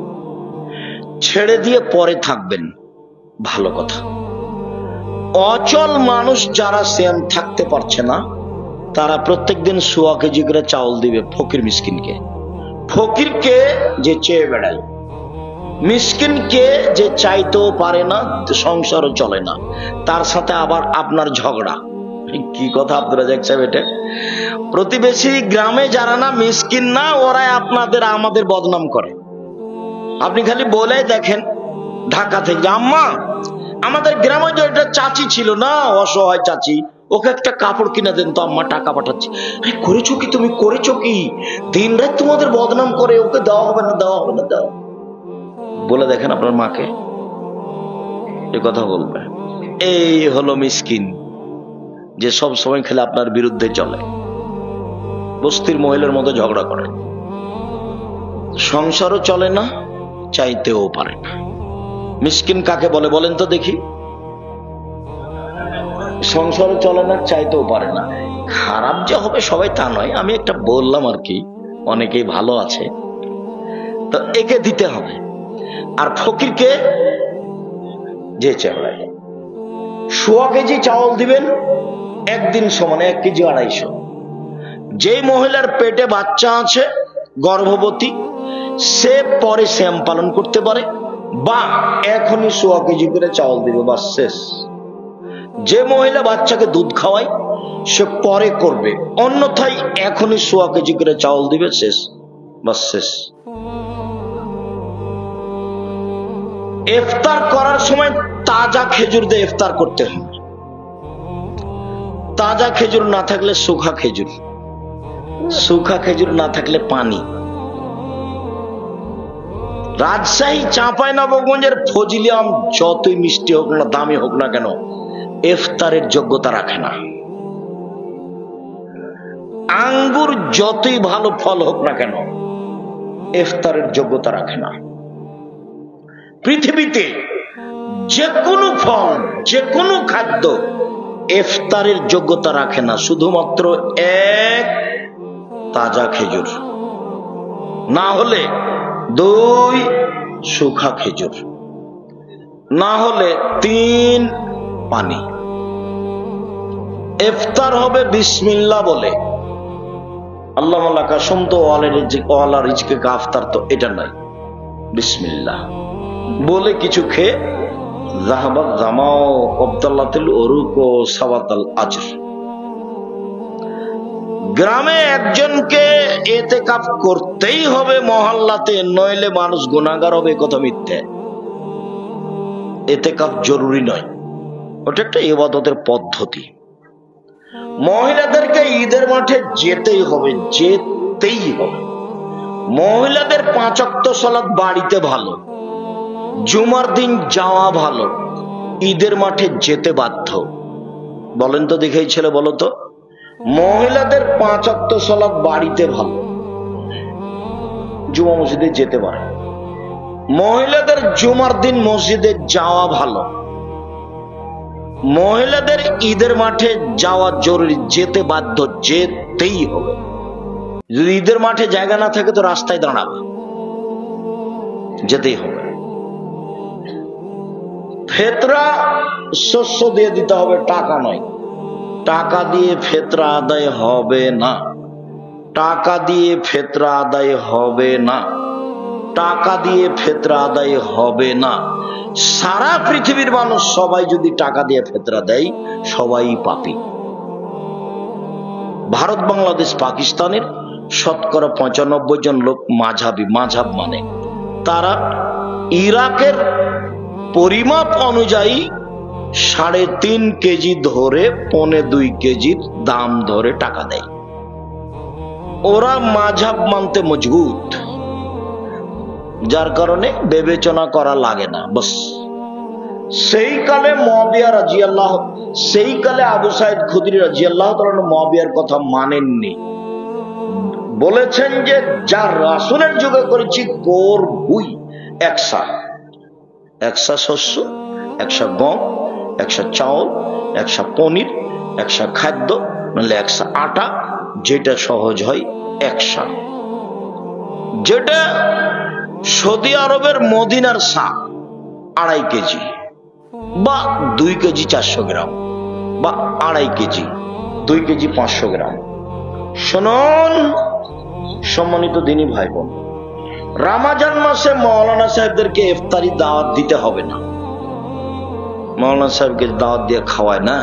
ছেড়ে দিয়ে পরে থাকবেন, ভালো কথা। অচল মানুষ যারা সিয়াম থাকতে পারছে না তারা প্রত্যেকদিন 1.25 কেজি করে চাউল দিবে ফকির মিসকিনকে। ফকিরকে যে চেয়ে বেড়ায়, মিসকিনকে যে চাইতেও পারে না, সংসারও চলে না, তার সাথে আবার আপনার ঝগড়া। কি কথা আব্দুর রাজ্জাক সাহেব, এটা প্রতিবেশী গ্রামে যারা না মিসকিন না, ওরাই আমাদের বদনাম করে। আপনি খালি বলে দেখেন ঢাকা থেকে, আম্মা আমাদের গ্রামে যে একটা চাচি ছিল না, অসহায় চাচি, ওকে একটা কাপড় কিনে দেন তো, আম্মা টাকা পাঠাচ্ছি। করেছো কি তুমি, করেছো কি? দিন রাত তোমাদের বদনাম করে, ওকে দেওয়া হবে না, দেওয়া হবে না, দেওয়া। বলে দেখেন আপনার মাকে, এ কথা বলবে। এই হলো মিসকিন, যে সব সময় খেলে আপনার বিরুদ্ধে চলে, বস্তির মহিলার মতো ঝগড়া করে, সংসারও চলে না, চাইতেও পারে না। মিসকিন কাকে বলে বলেন তো দেখি? সংসারে চলে না, চাইতেও পারে না। খারাপ যে হবে সবাই তা নয়, আমি একটা বললাম আর কি, অনেকেই ভালো আছে, তো একে দিতে হবে। আর ফকিরকে যে চালায় 100 কেজি চাউল দিবেন, একদিন সমানে 1 কেজি 250। যে মহিলার পেটে বাচ্চা আছে, গর্ভবতী, সে পরে শ্যাম পালন করতে পারে, বা এখনই 100 কেজি করে চাউল দিবে, বা শেষ। যে মহিলা বাচ্চাকে দুধ খাওয়ায় সে পরে করবে, অন্যথায় এখনই 100 কেজি করে চাউল দিবে, শেষ, বা শেষ। ইফতার করার সময় তাজা খেজুর দিয়ে ইফতার করতে হবে। তাজা খেজুর না থাকলে শুখা খেজুর, শুখা খেজুর না থাকলে পানি। রাজশাহী চাঁপাইনবাবগঞ্জের ফজলি আম যতই মিষ্টি হোক না, দামি হোক না কেন, ইফতারের যোগ্যতা রাখে না। আঙ্গুর যতই ভালো ফল হোক না কেন, ইফতারের যোগ্যতা রাখে না। পৃথিবীতে যে কোনো ফল, যে কোনো খাদ্য ইফতারের যোগ্যতা রাখে না, শুধুমাত্র এক তাজা খেজুর, না হলে 2 শুখা খেজুর, না হলে 3 পানি। ইফতার হবে বিসমিল্লাহ বলে, আল্লাহ মাল্লাকা সুমতো ওয়ালা রিজকে কাফতার, তো এটা নয়, বিসমিল্লাহ বলে কিছু খেয়ে যাহাবাত জামাও আব্দুল্লাহিল উরুক ও সাওয়াতাল আজর। গ্রামে একজনকে ইতিকাফ করতেই হবে মহল্লাতে, নইলে মানুষ গুনাহগার হবে, কথা মিথ্যে। ইতিকাফ জরুরি নয়, ওটা একটা ইবাদতের পদ্ধতি। মহিলাদেরকে ঈদের মাঠে যেতেই হবে, যেতেই হবে। মহিলাদের 5 ওয়াক্ত সালাত বাড়িতে ভালো, জুমার দিন যাওয়া ভালো, ঈদের মাঠে যেতে বাধ্য। বলেন তো দেখেই ছেলে, বলো তো, মহিলাদের 5 ওয়াক্ত সালাত বাড়িতে ভালো, জুমা মসজিদে যেতে পারে। মহিলাদের জুমার দিন মসজিদে যাওয়া ভালো, মহিলাদের ঈদের মাঠে যাওয়া জরুরি, যেতে বাধ্য, যেতেই হবে। যদি ঈদের মাঠে জায়গা না থাকে তো রাস্তায় দাঁড়াবে, যেতেই হবে। ফেতরা শস্য দিয়ে দিতে হবে, টাকা নয়। টাকা দিয়ে ফেতরা আদায় হবে না, টাকা দিয়ে ফেতরা আদায় হবে না, টাকা দিয়ে ফেতরা আদায় হবে না। সারা পৃথিবীর মানুষ সবাই যদি টাকা দিয়ে ফেতরা দেয়, সবাই পাপী। ভারত, বাংলাদেশ, পাকিস্তানের শতকরা 95 জন লোক মাঝহাবি, মাঝহাব মানে তারা ইরাকের পরিমাপ অনুযায়ী 3.5 কেজি ধরে 1.25 কেজির দাম ধরে টাকা দেয়। ওরা মাঝহাব মানতে মজবুত, যার কারণে বিবেচনা করা লাগে না, বস। সেই কালে মুয়াবিয়া রাদিয়াল্লাহু, সেই কালে আবু সাঈদ খুদরি রাদিয়াল্লাহু তাআলা মুয়াবিয়ার কথা মানেননি, বলেছেন যে যা রাসূলের যুগে করেছি করবই। 100 শস্য, 100 গম, 100 চাউল, 100 পনির, 100 খাদ্য, নাহলে 100 আটা, যেটা সহজ হয় 100। যেটা সৌদি আরবের মদিনার শাক 2.5 কেজি, বা 2 কেজি 400 গ্রাম, বা 2.5 কেজি, 2 কেজি 500 গ্রাম। শুনুন সম্মানিত দিনী ভাই বোন, রমজান মাসে মাওলানা সাহেবদেরকে ইফতারি দাওয়াত দিতে হবে না। মাওলানা সাহেবকে দাওয়াত দিয়ে খাওয়ায় না,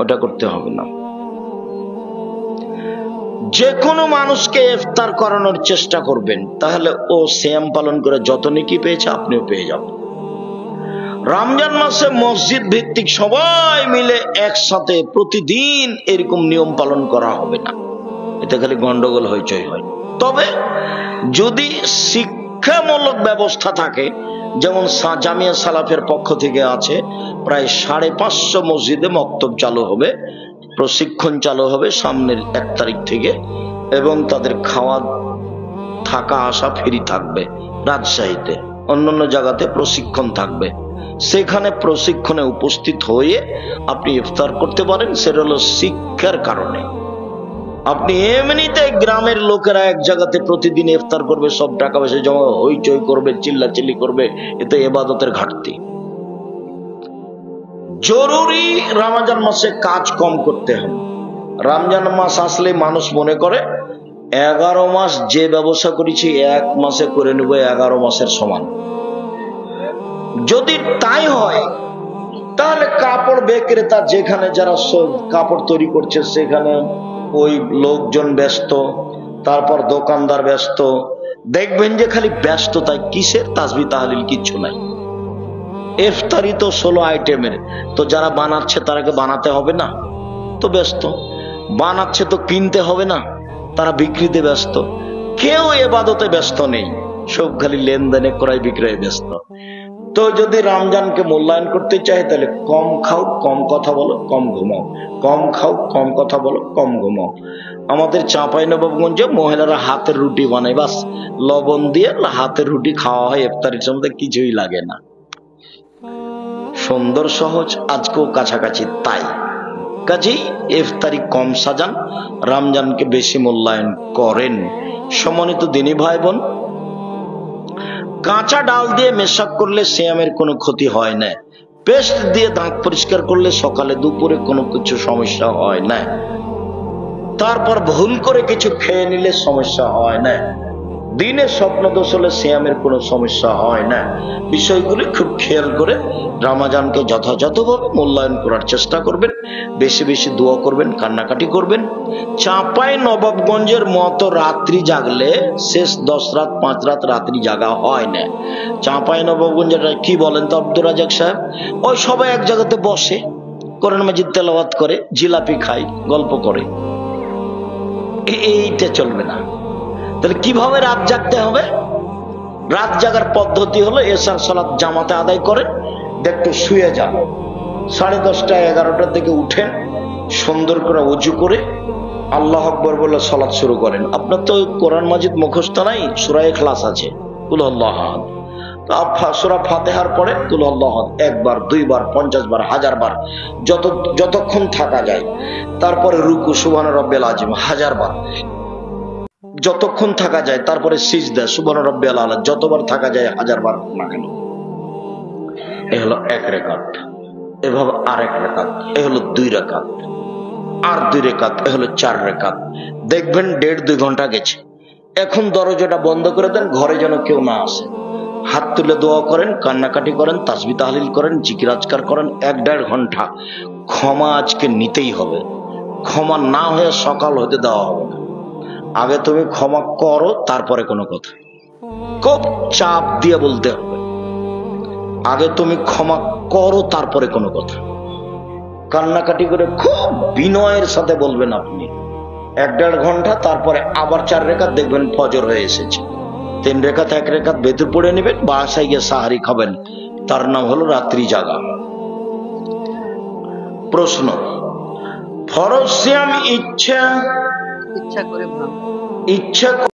ওটা করতে হবে না। যে কোনো মানুষকে ইফতার করানোর চেষ্টা করবেন, তাহলে ও সিয়াম পালন করে যত নেকি পেয়েছে আপনিও পেয়ে যাবেন। রমজান মাসে মসজিদ ভিত্তিক সবাই মিলে একসাথে প্রতিদিন এরকম নিয়ম পালন করা হবে না, এতে খালি গন্ডগোল হইচই হয়। তবে যদি শিক্ষামূলক ব্যবস্থা থাকে, যেমন জামিয়া সালাফের পক্ষ থেকে আছে, প্রায় 550 মসজিদে মক্তব চালু হবে, প্রশিক্ষণ চালু হবে সামনের 1 তারিখ থেকে, এবং তাদের খাওয়া থাকা আসা ফ্রি থাকবে রাজশাহীতে। অন্যান্য জায়গাতে প্রশিক্ষণ থাকবে, সেখানে প্রশিক্ষণে উপস্থিত হয়ে আপনি ইফতার করতে পারেন। সেটা হলো শিক্ষার কারণে। আপনি এমনিতে গ্রামের লোকেরা এক জায়গাতে প্রতিদিন ইফতার করবে, সব টাকা পয়সা জমা হইচই করবে, চিল্লাচিল্লি করবে, এতে ইবাদতের ঘাটতি। জরুরি রমজান মাসে কাজ কম করতে হবে। রমজান মাস আসলে মানুষ মনে করে 11 মাস যে ব্যবসা করেছি 1 মাসে করে নেব 11 মাসের সমান। যদি তাই হয় তাহলে কাপড় বিক্রেতা যেখানে যারা সব কাপড় তৈরি করছে সেখানে ওই লোকজন ব্যস্ত, তারপর দোকানদার ব্যস্ত, দেখবেন যে খালি ব্যস্ততায়, কিসের তাসবিহ তাহলিল কিচ্ছু নাই। ইফতারি তো 16 আইটেমের, তো যারা বানাচ্ছে তারাকে বানাতে হবে না, তো ব্যস্ত। বানাচ্ছে তো কিনতে হবে না, তারা বিক্রিতে ব্যস্ত। কেউ ইবাদতে ব্যস্ত নেই, সব খালি লেনদেনে ক্রয় বিক্রয়ে ব্যস্ত। তো যদি রমজানকে মূল্যায়ন করতে চাই তাহলে কম খাও, কম কথা বলো, কম ঘুমাও। কম খাও, কম কথা বলো, কম ঘুমাও। আমাদের চাঁপাইনবাবগঞ্জে মহিলারা হাতের রুটি বানায়, বাস লবণ দিয়ে হাতের রুটি খাওয়া হয় ইফতারির সময়, কিছুই লাগে না। সুন্দর সহজ, আজকেও কাছাকাছি তাই। কাজেই ইফতারি কম সাজান, রমজানকে বেশি মূল্যায়ন করেন। সম্মানিত দিনী ভাই বোন, কাঁচা ডাল দিয়ে মেশাক করলে সিয়ামের কোনো ক্ষতি হয় না। পেস্ট দিয়ে দাঁত পরিষ্কার করলে সকালে দুপুরে কোনো কিছু সমস্যা হয় না। তারপর ভুল করে কিছু খেয়ে নিলে সমস্যা হয় না। দিনে স্বপ্নদোষ হলে সিয়ামের কোনো সমস্যা হয় না। বিষয়গুলি খুব খেয়াল করে রমজানকে যথাযথভাবে মূল্যায়ন করার চেষ্টা করবেন। বেশি বেশি দোয়া করবেন, কান্নাকাটি করবেন। চাঁপাইনবাবগঞ্জের মতো রাত্রি জাগলে শেষ 10 রাত 5 রাত রাত্রি জাগা হয় না। চাঁপাইনবাবগঞ্জের কি বলেন তো আব্দুর রাজাক সাহেব, ওই সবাই এক জায়গাতে বসে কোরআন মাজিদ তেলাওয়াত করে, জিলাপি খায়, গল্প করে, এইটা চলবে না। তাহলে কিভাবে রাত জাগতে হবে? রাত জাগার পদ্ধতি হলো এশার সালাত জামাতে আদায় করেন, একটু শুয়ে যান, 10:30 11টার দিকে উঠেন, সুন্দর করে উজু করে আল্লাহ আকবর বলে সালাত শুরু করেন। আপনার তো কোরআন মাজিদ মুখস্থ নাই, সূরা ইখলাস আছে, কুল আল্লাহু আহাদ। সূরা ফাতিহার পরে কুল আল্লাহু আহাদ 1 বার 2 বার 50 বার 1000 বার যতক্ষণ থাকা যায়। তারপরে রুকু সুবহান রাব্বিল আযীম 1000 বার যতক্ষণ থাকা যায়। তারপরে সিজদা সুবহান রাব্বিল আলা যতবার থাকা যায় 1000 বার না কেন। এ হলো 1 রাকাত। এভাবে আরেক রাকাত, এ হলো 2 রাকাত, আর 2 রাকাত, এ হলো 4 রাকাত। দেখবেন 1.5-2 ঘন্টা গেছে। এখন দরজাটা বন্ধ করে দেন, ঘরে যেন কেউ না আসে। হাত তুলে দোয়া করেন, কান্নাকাটি করেন, তাসবিহ তাহলিল করেন, জিকির আজকার করেন 1-1.5 ঘন্টা। ক্ষমা আজকে নিতেই হবে। ক্ষমা না হয়ে সকাল হতে দেওয়া হবে না। আগে তুমি ক্ষমা করো, তারপরে কোনো কথা। খুব চাপ দিয়ে বলতে হবে, আগে তুমি ক্ষমা করো, তারপরে কোনো কথা। কান্নাকাটি করে খুব বিনয়ের সাথে বলবেন আপনি। 1-1.5 ঘন্টা, তারপরে আবার 4 রাকাত, দেখবেন ফজর হয়ে এসেছে। 3 রাকাত 1 রাকাত বেতর পড়ে নেবেন, বাসায় গিয়ে সাহারি খাবেন। তার নাম হলো রাত্রি জাগা। প্রশ্ন, ফরজ সিয়াম ইচ্ছা করে